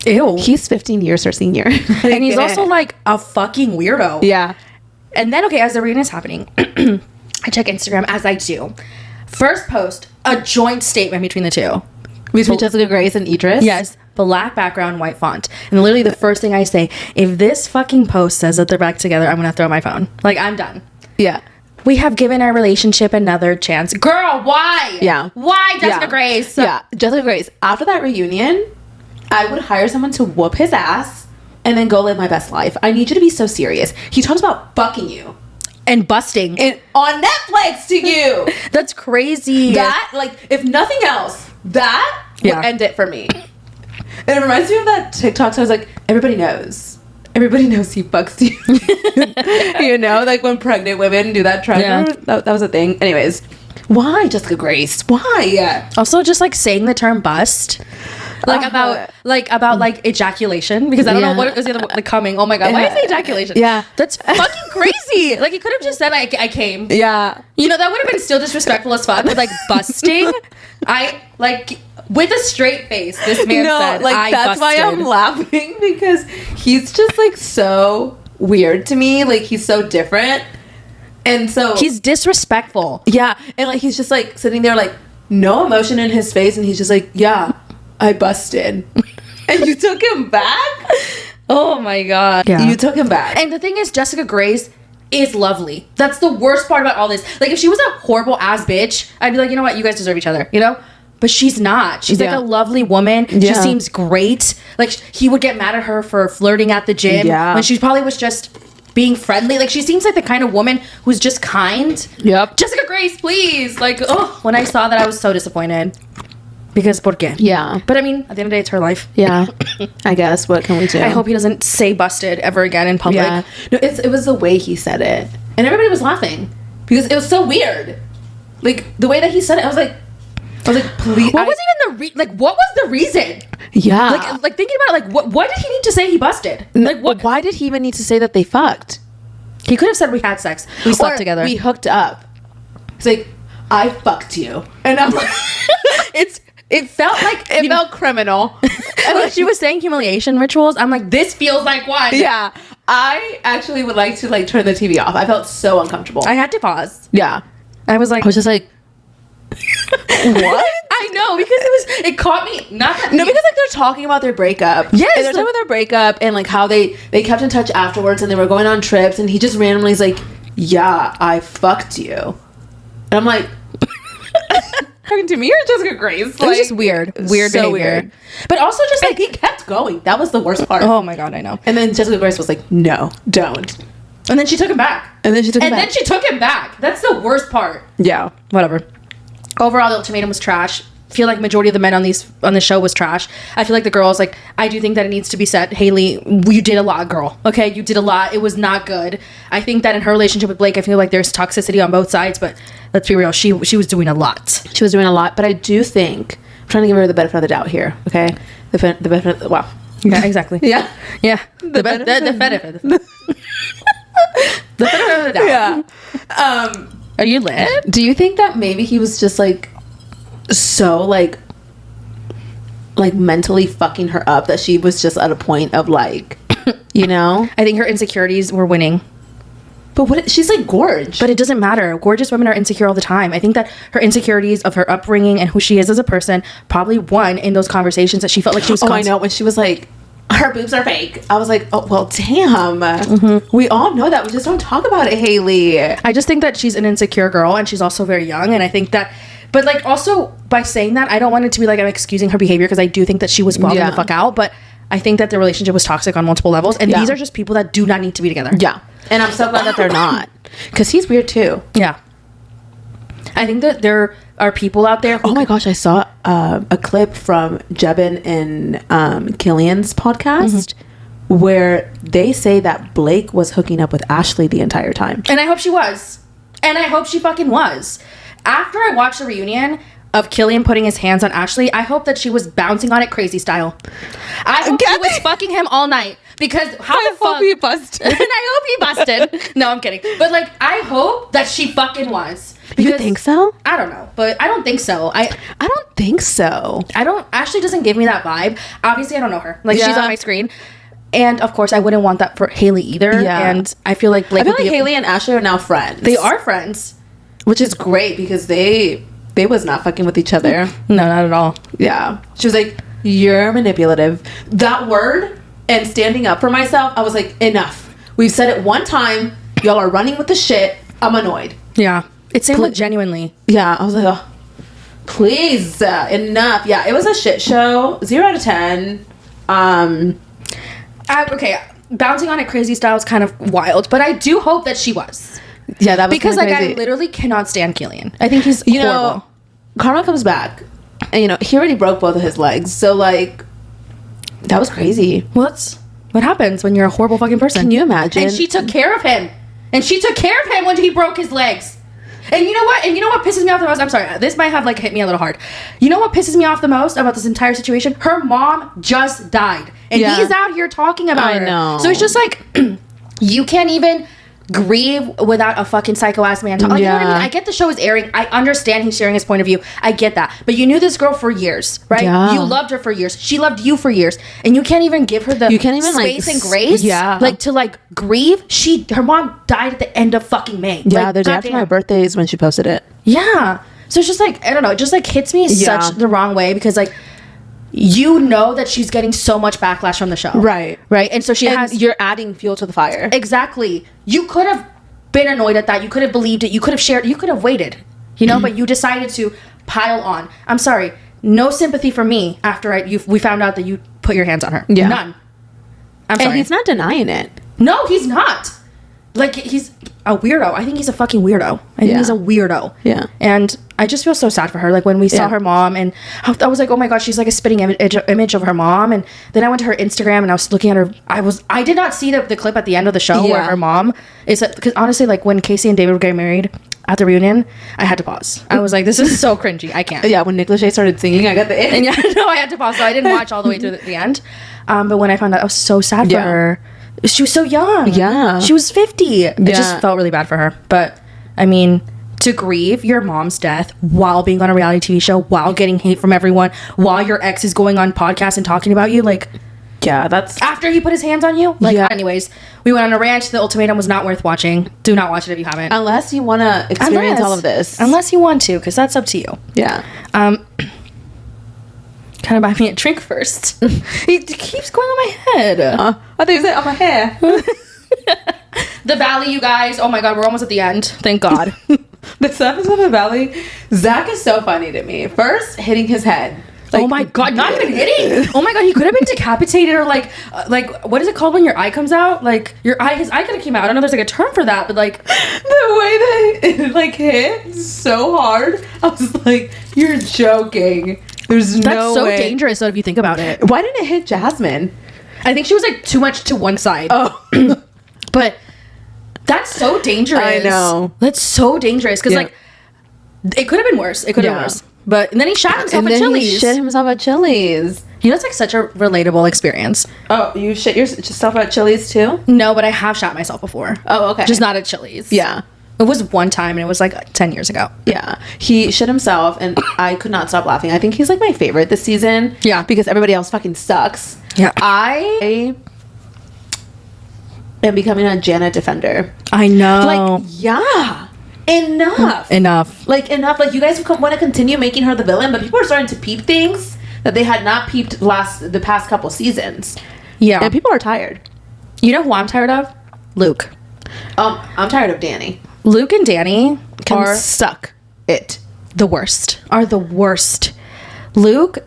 Ew. he's 15 years her senior. And he's also like a fucking weirdo. Yeah. And then, okay, as the reading is happening, I check Instagram, as I do. First post, a joint statement between the two. Between Jessica Grace and Idris? Yes. Black background, white font. And literally the first thing I say, if this fucking post says that they're back together, I'm going to throw my phone. Like, I'm done. Yeah. We have given our relationship another chance. Girl, why? Yeah. Why, Jessica Grace? Yeah. Jessica Grace. After that reunion, I would hire someone to whoop his ass and then go live my best life. I need you to be so serious. He talks about fucking you. And busting. And on Netflix to you. That's crazy. That, like, if nothing else, that would end it for me. And it reminds me of that TikTok. So I was like, everybody knows he fucks you. You know, like when pregnant women do that trend. Yeah. That was a thing. Anyways, why Jessica Grace? Why? Also, just like saying the term bust. Like about ejaculation, because I don't know what is the other one coming. Oh my god, why is it ejaculation? Yeah, that's fucking crazy. Like, he could have just said I came. Yeah, you know, that would have been still disrespectful as fuck. But like busting, I like with a straight face. This man said, like, I that's busted. why I'm laughing, because he's just like so weird to me. Like, he's so different, and so he's disrespectful. Yeah, and like he's just like sitting there, like, no emotion in his face, and he's just like, yeah, I busted. And you took him back? Oh my god. Yeah. You took him back. And the thing is, Jessica Grace is lovely. That's the worst part about all this. Like, if she was a horrible ass bitch, I'd be like, you know what, you guys deserve each other, you know? But she's not. She's like a lovely woman. She seems great. Like, he would get mad at her for flirting at the gym when she probably was just being friendly. Like, she seems like the kind of woman who's just kind. Yep. Jessica Grace, please. Like, oh, when I saw that, I was so disappointed. Because, ¿por qué? Yeah. But I mean, at the end of the day, it's her life. Yeah. I guess. What can we do? I hope he doesn't say busted ever again in public. Yeah. No, it was the way he said it. And everybody was laughing. Because it was so weird. Like, the way that he said it, I was like, please. What was even what was the reason? Yeah. Like thinking about it, like, what did he need to say he busted? Like, what? Why did he even need to say that they fucked? He could have said we had sex. We slept together. We hooked up. It's like, I fucked you. And I'm like, it felt like it felt criminal. And when she was saying humiliation rituals, I'm like, this feels like one. Yeah. I actually would like to, like, turn the TV off. I felt so uncomfortable. I had to pause. Yeah. I was just like, what? I know, because it caught me. Not that no, because like they're talking about their breakup. Yes, and they're talking about their breakup and like how they kept in touch afterwards, and they were going on trips, and he just randomly is like, yeah, I fucked you. And I'm like, talking to me or Jessica Grace? It was just weird so weird. But also just like he kept going. That was the worst part. Oh my god, I know. And then Jessica Grace was like, no, don't. And then she took him back. Then she took him back. That's the worst part. Yeah. Whatever. Overall, the ultimatum was trash. I feel like majority of the men on the show was trash. I feel like the girls, like, I do think that it needs to be said, Haley, you did a lot, girl. Okay, you did a lot. It was not good. I think that in her relationship with Blake, I feel like there's toxicity on both sides, but let's be real, she was doing a lot. She was doing a lot, but I do think, I'm trying to give her the benefit of the doubt here, okay? The benefit, wow. Yeah, exactly. Yeah. Yeah. The benefit. The benefit of the doubt. Yeah. Are you lit? Do you think that maybe he was just like so like mentally fucking her up that she was just at a point of like, you know? I think her insecurities were winning. But she's like gorgeous. But it doesn't matter. Gorgeous women are insecure all the time. I think that her insecurities of her upbringing and who she is as a person probably won in those conversations that she felt like she was I know, when she was like, her boobs are fake. I was like, oh, well, damn. We all know that. We just don't talk about it, Haley. I just think that she's an insecure girl, and she's also very young, and I think that, but like also by saying that, I don't want it to be like I'm excusing her behavior, because I do think that she was wilding the fuck out, but I think that the relationship was toxic on multiple levels, and these are just people that do not need to be together. Yeah. And I'm so glad that they're not, because he's weird too. Yeah. I think that there are people out there. Oh my gosh, I saw a clip from Jebin and Killian's podcast where they say that Blake was hooking up with Ashley the entire time. And I hope she was. And I hope she fucking was. After I watched the reunion of Killian putting his hands on Ashley, I hope that she was bouncing on it crazy style. I hope she was fucking him all night. Because how the fuck... hope he busted. And I hope he busted. No, I'm kidding. But like, I hope that she fucking was. You think so? I don't know, but I don't think so. I don't think so. Ashley doesn't give me that vibe. Obviously, I don't know her. Like, she's on my screen. And of course, I wouldn't want that for Haley either. Yeah. And I feel like Blake Haley and Ashley are now friends. They are friends. Which is great, because they was not fucking with each other. No, not at all. Yeah. She was like, you're manipulative. That word and standing up for myself, I was like, enough. We've said it one time. Y'all are running with the shit. I'm annoyed. Yeah. It sounded genuinely. Yeah, I was like, oh, please, enough. Yeah, it was a shit show. 0 out of 10. Okay, bouncing on it crazy style is kind of wild, but I do hope that she was. Yeah, that was because like crazy. I literally cannot stand Killian. I think he's horrible. Know, Karma comes back, and he already broke both of his legs. So like, that was crazy. Well, what happens when you're a horrible fucking person. Can you imagine? And she took care of him. And she took care of him when he broke his legs. And you know what? And you know what pisses me off the most? I'm sorry. This might have like hit me a little hard. You know what pisses me off the most about this entire situation? Her mom just died. And he's out here talking about her. I know. So it's just like, you can't even grieve without a fucking psycho ass man talking. Like, you know what I mean? I get the show is airing. I understand he's sharing his point of view. I get that. But you knew this girl for years, right? Yeah. You loved her for years. She loved you for years. And you can't even give her the space and grace. Yeah. Like to like grieve. Her mom died at the end of fucking May. Yeah, like, the day after my birthday is when she posted it. Yeah. So it's just like, I don't know. It just like hits me such the wrong way, because like, you know that she's getting so much backlash from the show. Right. And so you're adding fuel to the fire. Exactly. You could have been annoyed at that. You could have believed it. You could have shared. You could have waited. But you decided to pile on. I'm sorry. No sympathy for me after we found out that you put your hands on her. Yeah. None. I'm sorry. And he's not denying it. No, he's not. Like, he's a weirdo. I think he's a fucking weirdo. I think he's a weirdo. Yeah. And I just feel so sad for her. Like, when we saw her mom, and I was like, oh my god, she's like a spitting image of her mom. And then I went to her Instagram, and I was looking at her. I did not see the clip at the end of the show where her mom is, because honestly, like, when Casey and David were getting married at the reunion, I had to pause. I was like, this is so cringy. I can't. Yeah, when Nick Lachey started singing, I got the itch. And I had to pause. So I didn't watch all the way through the end. But when I found out, I was so sad for her. She was so young. Yeah. She was 50. It just felt really bad for her. But, I mean, to grieve your mom's death while being on a reality TV show, while getting hate from everyone, while your ex is going on podcasts and talking about you, like... Yeah, that's... After he put his hands on you? Like, anyways, we went on a ranch. The ultimatum was not worth watching. Do not watch it if you haven't. Unless you want to experience all of this. Unless you want to, because that's up to you. Yeah. Kind of buy me a drink first. He keeps going on my head. I thought you said on my hair. The Valley, you guys. Oh my god, we're almost at the end. Thank God. This episode of The Valley, Zach is so funny to me. First, hitting his head. Like, oh my god, not even hitting. Oh my god, he could have been decapitated, or like what is it called when your eye comes out? Like his eye could have came out. I don't know if there's like a term for that, but like the way that it like hit so hard, I was like, you're joking. That's so dangerous, though, if you think about it. Why didn't it hit Jasmine? I think she was like too much to one side. Oh. But that's so dangerous. I know. That's so dangerous, because like it could have been worse. It could have been worse. But and then he shot himself at Chili's. He shit himself at Chili's. That's like such a relatable experience. Oh, you shit yourself at Chili's too? No, but I have shot myself before. Oh, okay. Just not at Chili's. Yeah. It was one time, and it was like 10 years ago. Yeah. He shit himself, and I could not stop laughing. I think he's like my favorite this season. Yeah. Because everybody else fucking sucks. Yeah. I am becoming a Janet defender. I know. Like, yeah. Enough. Like, enough. Like, you guys want to continue making her the villain, but people are starting to peep things that they had not peeped the past couple seasons. Yeah. And people are tired. You know who I'm tired of? Luke. I'm tired of Danny. Luke and Danny Can suck it. the worst. Are the worst. Luke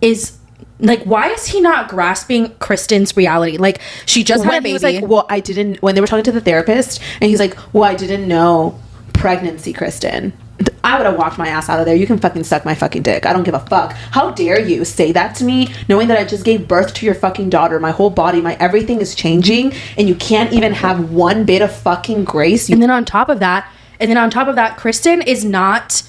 is like, why is he not grasping Kristen's reality? Like, she just had a baby. He was like, well, I didn't, when they were talking to the therapist, and he's like, well, I didn't know pregnancy, Kristen. I would have walked my ass out of there. You can fucking suck my fucking dick. I don't give a fuck. How dare you say that to me, knowing that I just gave birth to your fucking daughter. My whole body, my everything is changing, and you can't even have one bit of fucking grace. And then on top of that, Kristen is not,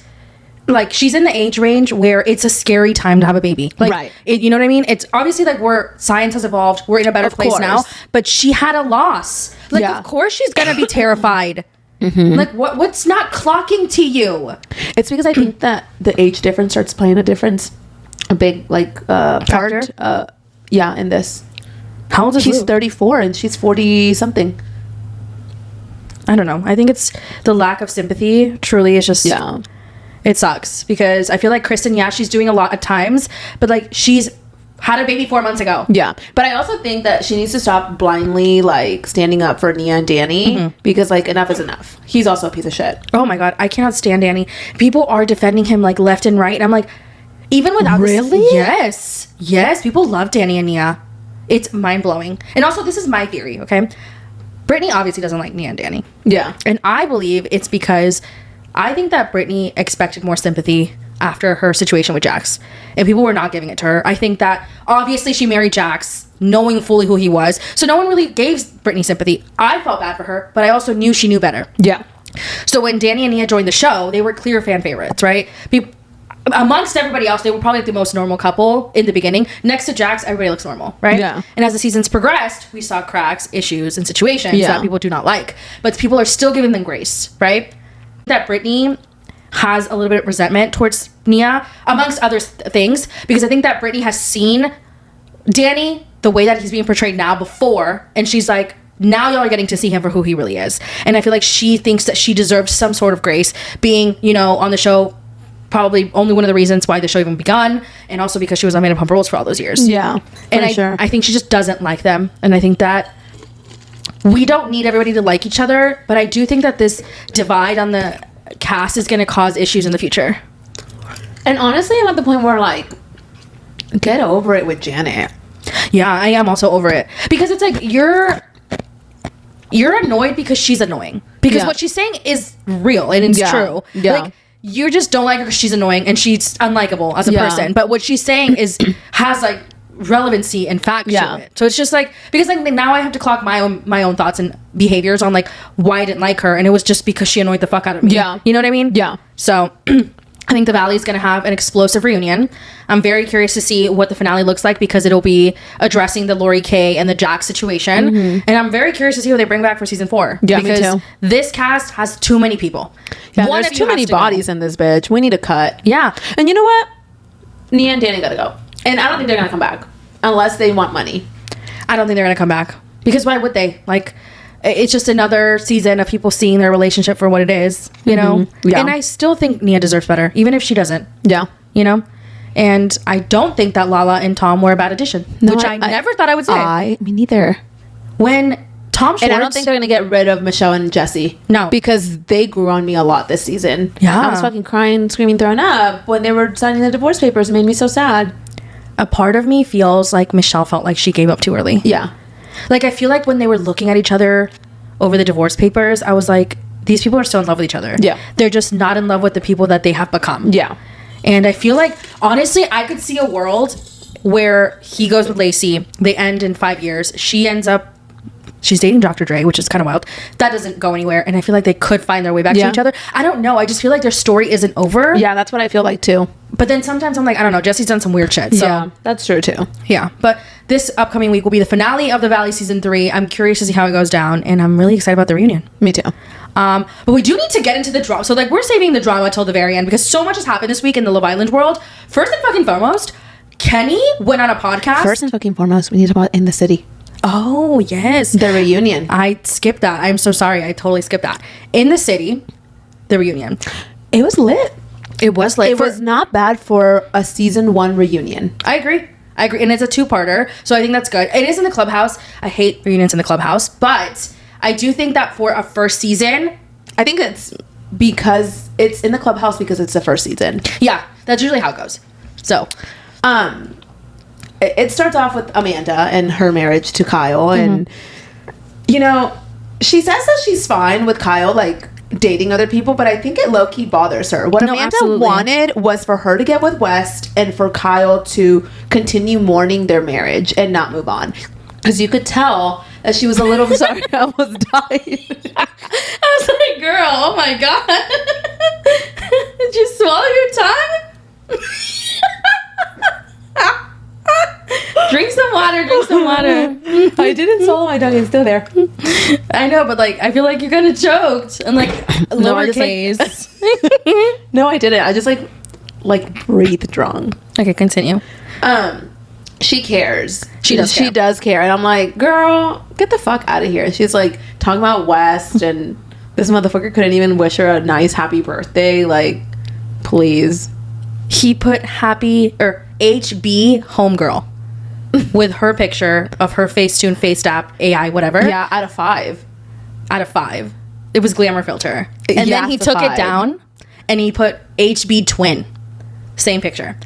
like, she's in the age range where it's a scary time to have a baby. Like, right. You know what I mean? It's obviously like science has evolved. We're in a better place now. But she had a loss. Like, of course she's gonna be terrified. Mm-hmm. Like, what's not clocking to you? It's because I think that the age difference starts playing a big like factor. In this. How old is He's Luke? 34 and she's 40 something. I don't know. I think it's the lack of sympathy. Truly, is just it sucks because I feel like Kristen, she's doing a lot at times, but like she's had a baby 4 months ago. Yeah. But I also think that she needs to stop blindly like standing up for Nia and Danny because like enough is enough. He's also a piece of shit. Oh my God. I cannot stand Danny. People are defending him like left and right. And I'm like, even without this, yes. People love Danny and Nia. It's mind blowing. And also, this is my theory, okay? Brittany obviously doesn't like Nia and Danny. Yeah. And I believe it's because I think that Brittany expected more sympathy after her situation with Jax, and people were not giving it to her. I think that obviously she married Jax knowing fully who he was, so no one really gave Brittany sympathy. I felt bad for her, but I also knew she knew better. Yeah. So when Danny and Nia joined the show, they were clear fan favorites, right? Amongst everybody else, they were probably like the most normal couple in the beginning. Next to Jax, everybody looks normal, right? Yeah. And as the seasons progressed, we saw cracks, issues, and situations that people do not like, but people are still giving them grace, right? That Brittany has a little bit of resentment towards Nia, amongst other things, because I think that Brittany has seen Danny the way that he's being portrayed now before, and she's like, now y'all are getting to see him for who he really is. And I feel like she thinks that she deserves some sort of grace, being, on the show, probably only one of the reasons why the show even begun, and also because she was on Vanderpump Rules for all those years. Yeah, and I think she just doesn't like them, and I think that we don't need everybody to like each other, but I do think that this divide on the cast is going to cause issues in the future. And honestly, I'm at the point where like, get over it with Janet. Yeah, I am also over it, because it's like you're annoyed because she's annoying, because what she's saying is real and it's true. Like, you just don't like her because she's annoying and she's unlikable as a person, but what she's saying has like relevancy and fact to it. So it's just like, because like now I have to clock my own thoughts and behaviors on like why I didn't like her, and it was just because she annoyed the fuck out of me. Yeah, you know what I mean? Yeah. So I think the Valley is going to have an explosive reunion. I'm very curious to see what the finale looks like, because it'll be addressing the Lori Kay and the Jax situation, and I'm very curious to see what they bring back for season 4. Yeah, because me too. This cast has too many people. Yeah, there's too many bodies in this bitch. We need a cut. Yeah. And you know what? Nia and Danny gotta go. And I don't think they're gonna come back unless they want money. I don't think they're gonna come back, because why would they? Like, it's just another season of people seeing their relationship for what it is, you know? Yeah. And I still think Nia deserves better, even if she doesn't. Yeah. You know? And I don't think that Lala and Tom were a bad addition, which I never thought I would say. Me neither. When Tom Schwartz... And I don't think they're going to get rid of Michelle and Jesse. No. Because they grew on me a lot this season. Yeah. I was fucking crying, screaming, throwing up when they were signing the divorce papers. It made me so sad. A part of me feels like Michelle felt like she gave up too early. Yeah. Like, I feel like when they were looking at each other over the divorce papers, I was like, these people are still in love with each other. Yeah. They're just not in love with the people that they have become. Yeah. And I feel like, honestly, I could see a world where he goes with Lacey, they end in 5 years, she's dating Dr. Dre, which is kind of wild. That doesn't go anywhere, and I feel like they could find their way back to each other. I don't know. I just feel like their story isn't over. Yeah, that's what I feel like too. But then sometimes I'm like, I don't know, Jesse's done some weird shit. So. Yeah, that's true too. Yeah, but this upcoming week will be the finale of The Valley Season 3. I'm curious to see how it goes down, and I'm really excited about the reunion. Me too. But we do need to get into the drama. So, like, we're saving the drama till the very end, because so much has happened this week in the Love Island world. First and fucking foremost, Kenny went on a podcast. First and fucking foremost, we need to talk about In the City. Oh, yes. The reunion. I skipped that. I'm so sorry. I totally skipped that. In the City, the reunion. It was lit. It was lit. It was not bad for a season 1 reunion. I agree. I agree. And it's a 2-parter. So I think that's good. It is in the clubhouse. I hate reunions in the clubhouse. But I do think that for a first season, I think it's because it's in the clubhouse because it's the first season. Yeah, that's usually how it goes. So, it starts off with Amanda and her marriage to Kyle. And, you know, she says that she's fine with Kyle, like, dating other people, but I think it low-key bothers her. What Amanda wanted was for her to get with West and for Kyle to continue mourning their marriage and not move on. Because you could tell that she was a little... Sorry, I almost died. I was like, girl, oh my God. Did you swallow your tongue? Drink some water, drink some water. I didn't swallow my tongue, it's still there. I know, but like, I feel like you're kind of choked. And like, lowercase. No, I didn't. I just like breathed wrong. Okay, continue. She cares. She does care. And I'm like, girl, get the fuck out of here. She's like talking about West and this motherfucker couldn't even wish her a nice happy birthday. Like, please. He put happy or HB homegirl with her picture of her Facetune, FaceApp, AI, whatever. Yeah, out of 5. Out of 5. It was glamour filter. And Yeah, then he it's a took 5. it down and he put HB twin. Same picture.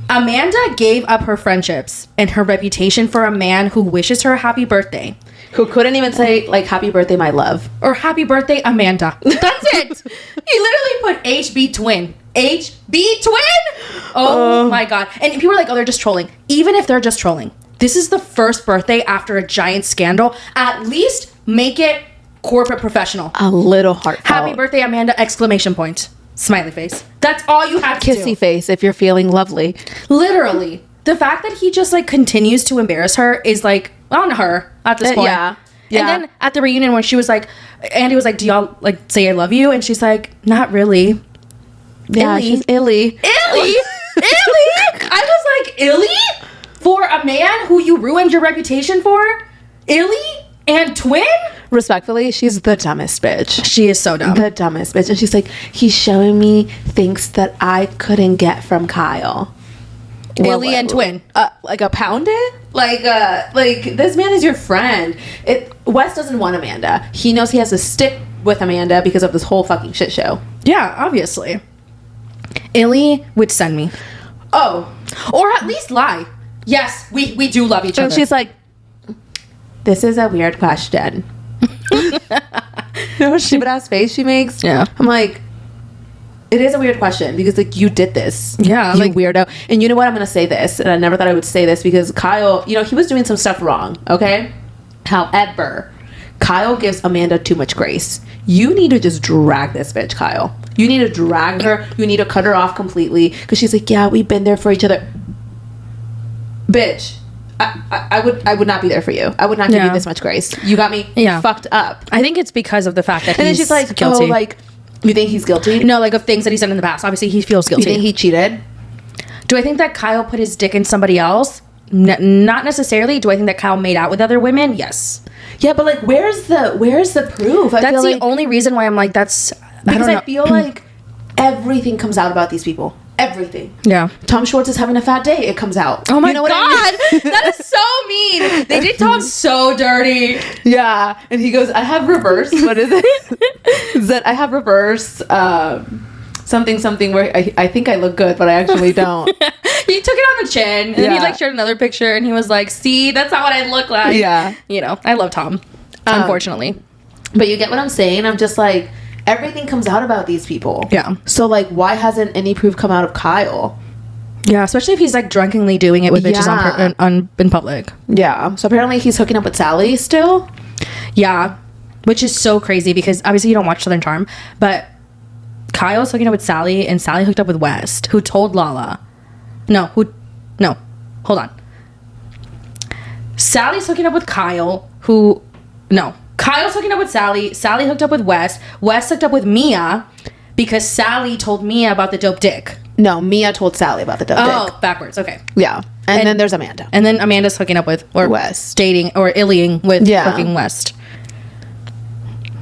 Amanda gave up her friendships and her reputation for a man who wishes her a happy birthday. Who couldn't even say, like, happy birthday, my love. Or happy birthday, Amanda. That's it. He literally put HB twin. HB twin? Oh my God. And people are like, oh, they're just trolling. Even if they're just trolling, this is the first birthday after a giant scandal. At least make it corporate professional. A little heartfelt. Happy birthday, Amanda, exclamation point. Smiley face. That's all you have to do. Kissy face if you're feeling lovely. Literally. The fact that he just like continues to embarrass her is like on her at this point. Yeah. And then at the reunion when she was like, Andy was like, do y'all like say I love you? And she's like, not really. Yeah, she's illy. Illy? Illy? I was like, illy? For a man who you ruined your reputation for? Illy? And twin? Respectfully, she's the dumbest bitch. She is so dumb. The dumbest bitch. And she's like, he's showing me things that I couldn't get from Kyle. Illy and twin. Like a pounded? Like this man is your friend. Wes doesn't want Amanda. He knows he has to stick with Amanda because of this whole fucking shit show. Yeah, obviously. Illy would send me. Oh. Or at least lie. Yes, we do love each other. And she's like, this is a weird question. No stupid ass face she makes. Yeah. I'm like, it is a weird question because like you did this. Yeah. You like weirdo. And you know what? I'm gonna say this, and I never thought I would say this because Kyle, you know, he was doing some stuff wrong. Okay. However, Kyle gives Amanda too much grace. You need to just drag this bitch, Kyle. You need to drag her. You need to cut her off completely because she's like, yeah, we've been there for each other. Bitch. I would not be there for you. I would not give you this much grace. You got me fucked up. I think it's because of the fact that and then she's like, guilty. Oh, like, you think he's guilty? No, like of things that he's done in the past. Obviously, he feels guilty. You think he cheated? Do I think that Kyle put his dick in somebody else? Not necessarily. Do I think that Kyle made out with other women? Yes. Yeah, but like, where's the proof? That's the only reason why I'm like, that's... Because I feel like everything comes out about these people. Everything. Yeah. Tom Schwartz is having a fat day. It comes out. Oh my God. I mean? That is so mean. They did Tom so dirty. Yeah. And he goes, I have reverse. What is it? Is that I have reverse something where I think I look good, but I actually don't. He took it on the chin. And then he like shared another picture and he was like, see, that's not what I look like. Yeah. You know, I love Tom. Unfortunately. But you get what I'm saying? I'm just like, everything comes out about these people. Yeah. So, like, why hasn't any proof come out of Kyle? Yeah, especially if he's, like, drunkenly doing it with bitches in public. Yeah. So, apparently he's hooking up with Sally still? Yeah. Which is so crazy because, obviously, you don't watch Southern Charm. But Kyle's hooking up with Sally, and Sally hooked up with West, who told Lala. No. Hold on. Sally's hooking up with Kyle, who... No. Kyle's hooking up with Sally. Sally hooked up with West. West hooked up with Mia because Sally told Mia about the dope dick. No, Mia told Sally about the dope dick. Oh, backwards. Okay. Yeah. And then there's Amanda. And then Amanda's hooking up with... Or West. Dating or illying with fucking West.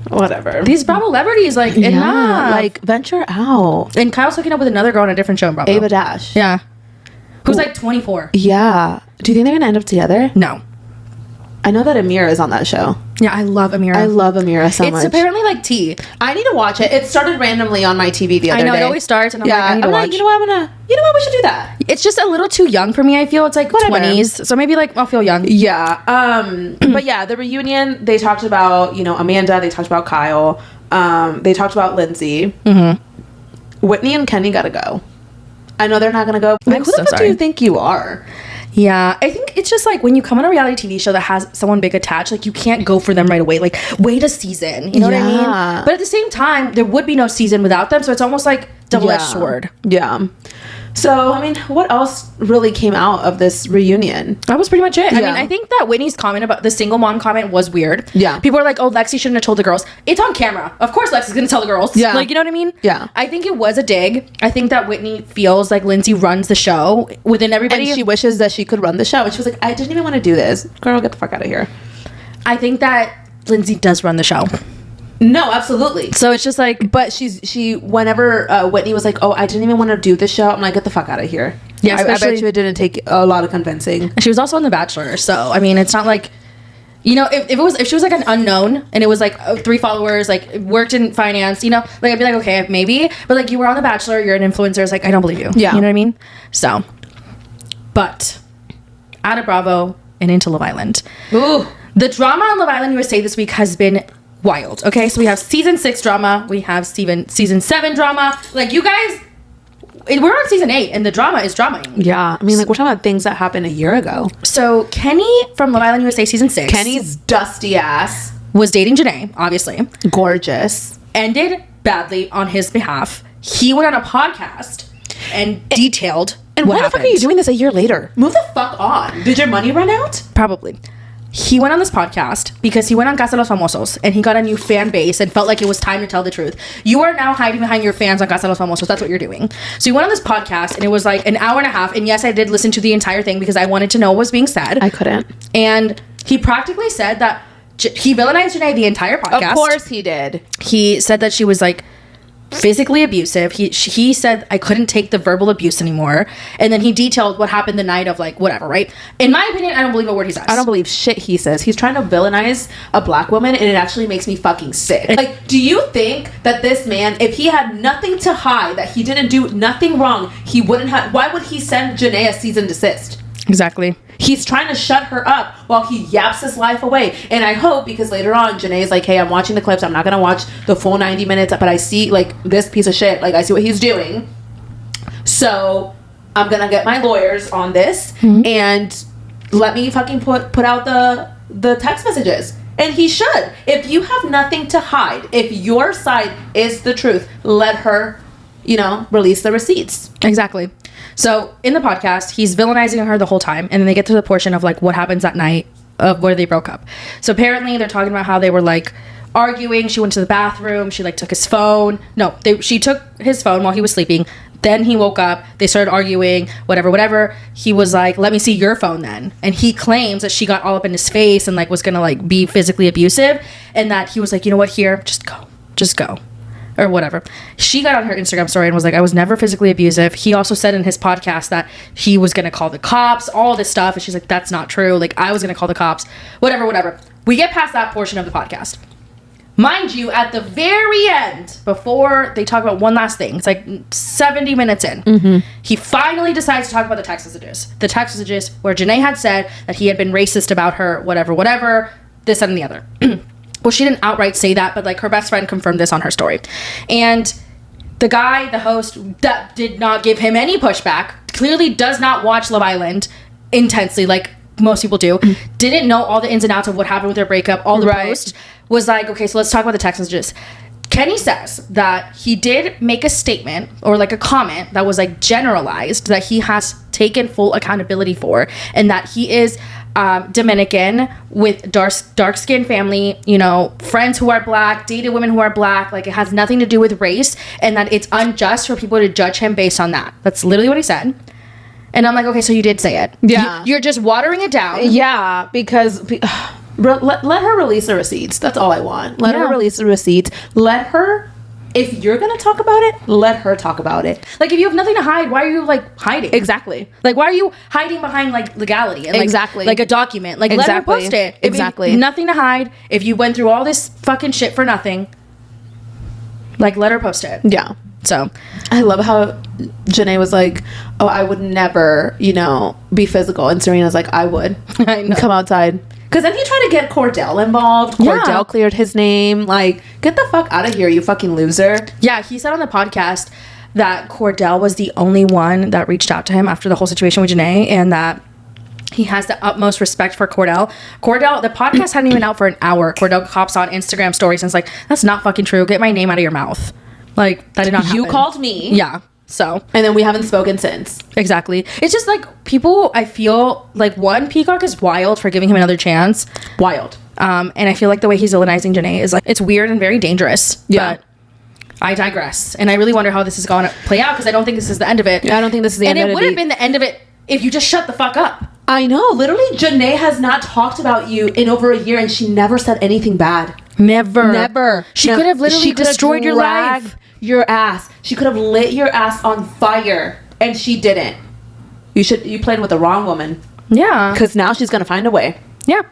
Whatever. These Bravo celebrities, like, enough. Like, venture out. And Kyle's hooking up with another girl on a different show in Bravo. Ava Dash. Yeah. Who's like 24. Yeah. Do you think they're gonna end up together? No. I know that Amira is on that show. Yeah, I love Amira. I love Amira so much. It's apparently like tea. I need to watch it. It started randomly on my TV the other day. I know, it always starts, and I'm like, I need to watch. You know what, we should do that. It's just a little too young for me, I feel. It's like Whatever. 20s, so maybe like I'll feel young. Yeah. But yeah, the reunion, they talked about, Amanda, they talked about Kyle, they talked about Lindsay. Whitney and Kenny gotta go. I know they're not gonna go. Like, who the fuck do you think you are? Yeah, I think it's just like when you come on a reality TV show that has someone big attached, like you can't go for them right away. Like, wait a season. You know what I mean? But at the same time, there would be no season without them, so it's almost like double-edged sword. Yeah. So, I mean, what else really came out of this reunion? That was pretty much it. Yeah. I mean, I think that Whitney's comment about the single mom comment was weird. Yeah. People are like, oh, Lexi shouldn't have told the girls. It's on camera. Of course Lexi's going to tell the girls. Yeah. Like, you know what I mean? Yeah. I think it was a dig. I think that Whitney feels like Lindsay runs the show within everybody. And she wishes that she could run the show. And she was like, I didn't even want to do this. Girl, get the fuck out of here. I think that Lindsay does run the show. No, absolutely. So it's just like, but she whenever Whitney was like, oh, I didn't even want to do this show, I'm like, get the fuck out of here. Yeah, I bet you it didn't take a lot of convincing. She was also on The Bachelor, so I mean, it's not like, if she was like an unknown and it was like 3 followers, like worked in finance, like I'd be like, okay, maybe, but like you were on The Bachelor, you're an influencer, it's like I don't believe you. Yeah, you know what I mean? So, but out of Bravo and into Love Island. Ooh, the drama on Love Island USA this week has been wild. Okay, so we have season 6 drama, we have season 7 drama. Like, you guys, we're on season 8 and the drama is dramaing. Yeah, I mean, like, we're talking about things that happened a year ago. So Kenny from Love Island USA season 6, Kenny's dusty ass was dating Janae, obviously. Gorgeous. Ended badly on his behalf. He went on a podcast and detailed and what why happened. the fuck are you doing this a year later? Move the fuck on. Did your money run out? Probably. He went on this podcast because he went on Casa de los Famosos and he got a new fan base and felt like it was time to tell the truth. You are now hiding behind your fans on Casa de los Famosos. That's what you're doing. So he went on this podcast and it was like an hour and a half. And yes, I did listen to the entire thing because I wanted to know what was being said. I couldn't. And he practically said that he villainized Janae the entire podcast. Of course he did. He said that she was like physically abusive. He said I couldn't take the verbal abuse anymore, and then he detailed what happened the night of like whatever, right? In my opinion, I don't believe a word he says. I don't believe shit he says. He's trying to villainize a black woman, and it actually makes me fucking sick. Like, do you think that this man, if he had nothing to hide, that he didn't do nothing wrong, he wouldn't have? Why would he send Janae a cease and desist? Exactly. He's trying to shut her up while he yaps his life away. And I hope, because later on, Janae's like, hey, I'm watching the clips. I'm not going to watch the full 90 minutes, but I see, like, this piece of shit. Like, I see what he's doing. So I'm going to get my lawyers on this and let me fucking put out the text messages. And he should. If you have nothing to hide, if your side is the truth, let her, release the receipts. Exactly. So in the podcast, he's villainizing her the whole time, and then they get to the portion of like what happens that night of where they broke up. So apparently they're talking about how they were like arguing. She went to the bathroom. She like took his phone. No, she took his phone while he was sleeping. Then he woke up. They started arguing. Whatever. He was like, "Let me see your phone then." And he claims that she got all up in his face and like was gonna like be physically abusive, and that he was like, "You know what? Here, just go." Or whatever. She got on her Instagram story and was like, I was never physically abusive. He also said in his podcast that he was going to call the cops, all this stuff. And she's like, that's not true. Like, I was going to call the cops. Whatever. We get past that portion of the podcast. Mind you, at the very end, before they talk about one last thing, it's like 70 minutes in, he finally decides to talk about the text messages. The text messages where Janae had said that he had been racist about her, whatever, this, that, and the other. Well, she didn't outright say that, but like her best friend confirmed this on her story. And the guy, the host, that did not give him any pushback, clearly does not watch Love Island intensely like most people do, didn't know all the ins and outs of what happened with their breakup, all the posts, was like, okay, so let's talk about the text messages. Kenny says that he did make a statement or like a comment that was like generalized that he has taken full accountability for, and that he is Dominican with dark skinned family, friends who are black, dated women who are black, like it has nothing to do with race, and that it's unjust for people to judge him based on that. That's literally what he said. And I'm like, okay, so you did say it. Yeah. You're just watering it down. Yeah, because let her release the receipts. That's all I want. Let her release the receipts. Let her if you're gonna talk about it, let her talk about it. Like, if you have nothing to hide, why are you like hiding? Exactly. Like, why are you hiding behind like legality and like a document? Like, let her post it. Exactly. If nothing to hide. If you went through all this fucking shit for nothing, like, let her post it. Yeah. So I love how Janae was like, oh, I would never, you know, be physical. And Serena's like, I would. I know. Come outside. Because then he tried to get Cordell involved. Cordell cleared his name. Like, get the fuck out of here, you fucking loser. Yeah, he said on the podcast that Cordell was the only one that reached out to him after the whole situation with Janae, and that he has the utmost respect for Cordell. Cordell, the podcast hadn't even out for an hour. Cordell hops on Instagram stories and is like, that's not fucking true. Get my name out of your mouth. Like, that did not happen. You called me. Yeah. So. And then we haven't spoken since. Exactly. It's just like, people, I feel like, one, Peacock is wild for giving him another chance. Wild. And I feel like the way he's villainizing Janae is like, it's weird and very dangerous. Yeah. But I digress. And I really wonder how this is going to play out, because I don't think this is the end of it. Yeah, I don't think this is the end of it. And it would have been the end of it if you just shut the fuck up. I know. Literally, Janae has not talked about you in over a year, and she never said anything bad. Never. She could have literally destroyed your life. Your ass. She could have lit your ass on fire, and she didn't. You played with the wrong woman. Yeah. Because now she's gonna find a way. Yeah.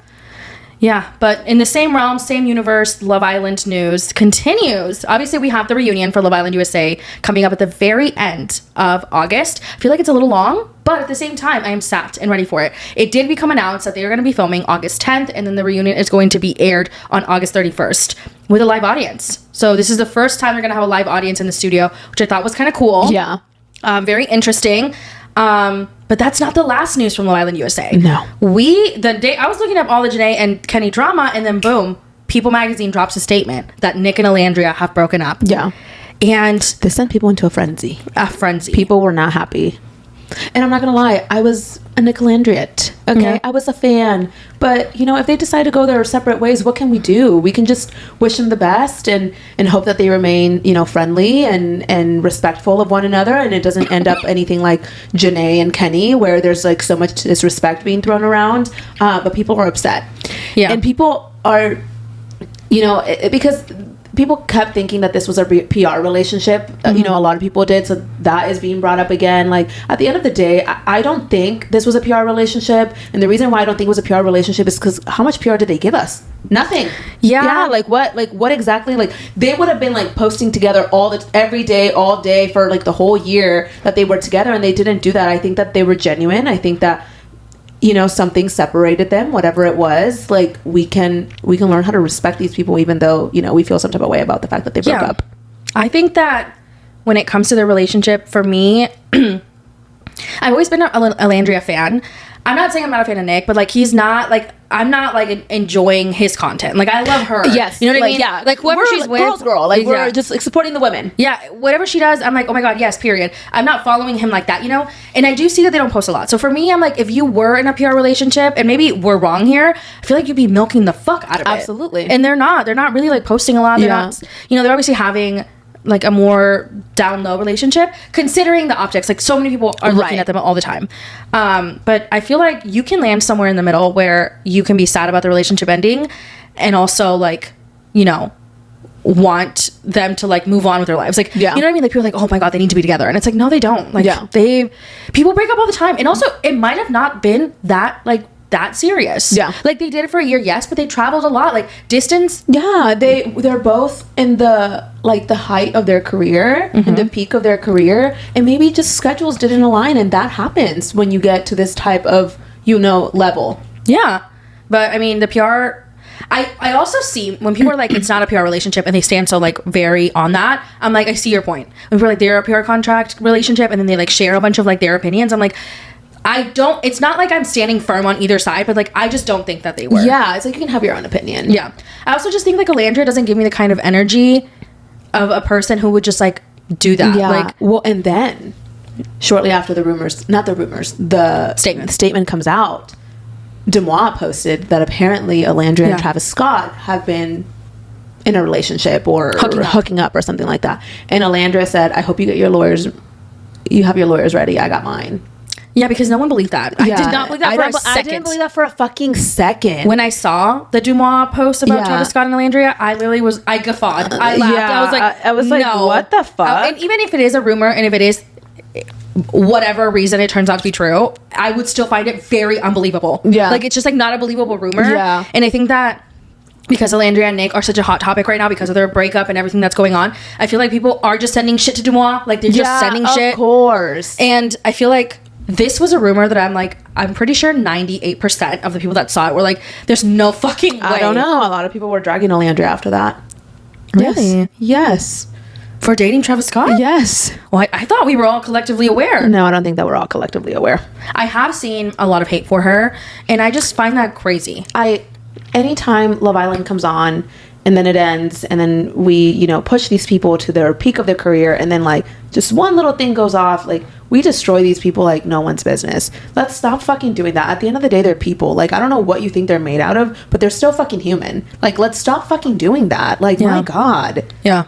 Yeah, but in the same realm, same universe, Love Island news continues. Obviously, we have the reunion for Love Island USA coming up at the very end of August. I feel like it's a little long, but at the same time, I am sat and ready for it. It did become announced that they are going to be filming August 10th, and then the reunion is going to be aired on August 31st with a live audience. So this is the first time they're going to have a live audience in the studio, which I thought was kind of cool. Yeah. Very interesting. But that's not the last news from Love Island USA. No. The day I was looking up all the Janae and Kenny drama, and then boom, People Magazine drops a statement that Nick and Alandria have broken up. Yeah. And they sent people into a frenzy. People were not happy. And I'm not gonna lie, I was a Nick Alandriette. Okay, yeah. I was a fan. But you know, if they decide to go their separate ways, what can we do? We can just wish them the best and hope that they remain, you know, friendly and respectful of one another, and it doesn't end up anything like Janae and Kenny, where there's like so much disrespect being thrown around. But people are upset. Yeah, and people are, you know, because people kept thinking that this was a PR relationship. Mm-hmm. You know, a lot of people did. So that is being brought up again. Like, at the end of the day, I don't think this was a PR relationship. And the reason why I don't think it was a PR relationship is because how much PR did they give us? Nothing. Yeah. Like what exactly? Like, they would have been like posting together every day, all day for like the whole year that they were together. And they didn't do that. I think that they were genuine. I think that, you know, something separated them, whatever it was. Like, we can learn how to respect these people, even though, you know, we feel some type of way about the fact that they broke up. I think that when it comes to their relationship, for me, I've always been an Alandria fan. I'm not saying I'm not a fan of Nick, but like, he's not like, I'm not like enjoying his content. Like, I love her. Yes. You know what I mean? Yeah. Like, whoever she's with. Girl. Like, we're just like supporting the women. Yeah. Whatever she does, I'm like, oh my God, yes, period. I'm not following him like that, you know? And I do see that they don't post a lot. So for me, I'm like, if you were in a PR relationship, and maybe we're wrong here, I feel like you'd be milking the fuck out of it. Absolutely. And they're not really like posting a lot. They're not, you know, they're obviously having like a more down low relationship, considering the optics. Like, so many people are looking at them all the time. But I feel like you can land somewhere in the middle where you can be sad about the relationship ending, and also like, you know, want them to like move on with their lives. Like, you know what I mean? Like, people are like, oh my God, they need to be together. And it's like, no, they don't. Like, people break up all the time. And also, it might have not been that serious. Yeah. Like, they did it for a year, yes, but they traveled a lot. Like, distance. Yeah, they're both in the height of their career, in the peak of their career, and maybe just schedules didn't align, and that happens when you get to this type of, you know, level. Yeah. But I mean, the PR, I also see when people are like, it's not a PR relationship, and they stand so like very on that. I'm like, I see your point. When people are like, they're a PR contract relationship, and then they like share a bunch of like their opinions, I'm like, it's not like I'm standing firm on either side, but like, I just don't think that they were. Yeah, it's like, you can have your own opinion. Yeah. I also just think like Alandria doesn't give me the kind of energy of a person who would just like do that. Yeah. Like, well, and then shortly after the statement comes out, Demois posted that apparently Alandria and Travis Scott have been in a relationship or hooking up or something like that. And Alandria said, I hope you have your lawyers ready. I got mine. Yeah, because no one believed that. I did not believe that for a second. I didn't believe that for a fucking second. When I saw the Dumois post about Travis Scott and Alandria, I guffawed. I laughed. I was like, no. What the fuck? And even if it is a rumor, and if it is whatever reason it turns out to be true, I would still find it very unbelievable. Yeah. Like, it's just like not a believable rumor. Yeah. And I think that because Alandria and Nick are such a hot topic right now because of their breakup and everything that's going on, I feel like people are just sending shit to Dumois. Like, they're just sending shit. Of course. And I feel like this was a rumor that I'm pretty sure 98% of the people that saw it were like, there's no fucking way. I don't know. A lot of people were dragging Alandria after that. Really? Yes. For dating Travis Scott? Yes. Well, I thought we were all collectively aware. No, I don't think that we're all collectively aware. I have seen a lot of hate for her, and I just find that crazy. Anytime Love Island comes on and then it ends and then we, push these people to their peak of their career and then like just one little thing goes off, like we destroy these people like no one's business. Let's stop fucking doing that. At the end of the day, they're people. Like, I don't know what you think they're made out of, but they're still fucking human. Like, let's stop fucking doing that. Like, my God. Yeah.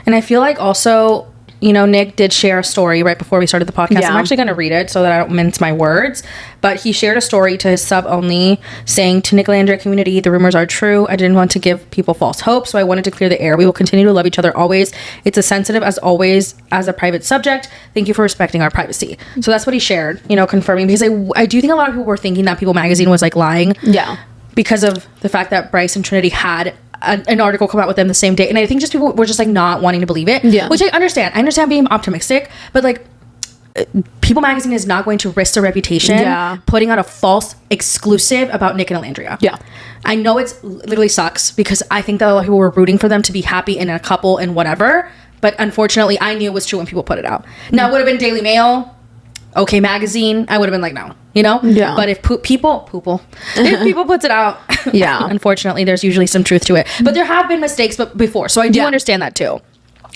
And I feel like also, Nick did share a story right before we started the podcast. I'm actually going to read it so that I don't mince my words. But he shared a story to his sub only saying, to Nick Alandria community, the rumors are true. I didn't want to give people false hope, so I wanted to clear the air. We will continue to love each other always. It's as sensitive as always as a private subject. Thank you for respecting our privacy. So that's what he shared, confirming. Because I do think a lot of people were thinking that People Magazine was like lying. Yeah. Because of the fact that Bryce and Trinity had an article come out with them the same day, and I think just people were just like not wanting to believe it, which I understand being optimistic, but like People Magazine is not going to risk their reputation putting out a false exclusive about Nick and Alandria. I know it's literally sucks because I think that a lot of people were rooting for them to be happy in a couple and whatever, but unfortunately I knew it was true when people put it out. Now it would have been Daily Mail, OK Magazine, I would have been like, no, but if people puts it out, unfortunately there's usually some truth to it, but there have been mistakes before, so I do understand that too.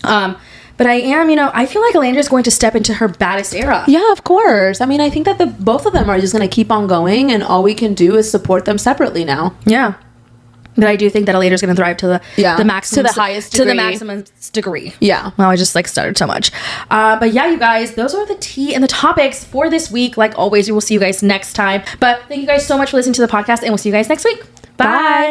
But I feel like Alandria is going to step into her baddest era. Yeah, of course. I mean, I think that both of them are just going to keep on going, and all we can do is support them separately now. Yeah. But I do think that Alandria is going to thrive to the maximum, to the highest degree. To the maximum degree. Yeah. Wow, I just stuttered so much. But yeah, you guys, those are the tea and the topics for this week. Like always, we will see you guys next time. But thank you guys so much for listening to the podcast, and we'll see you guys next week. Bye.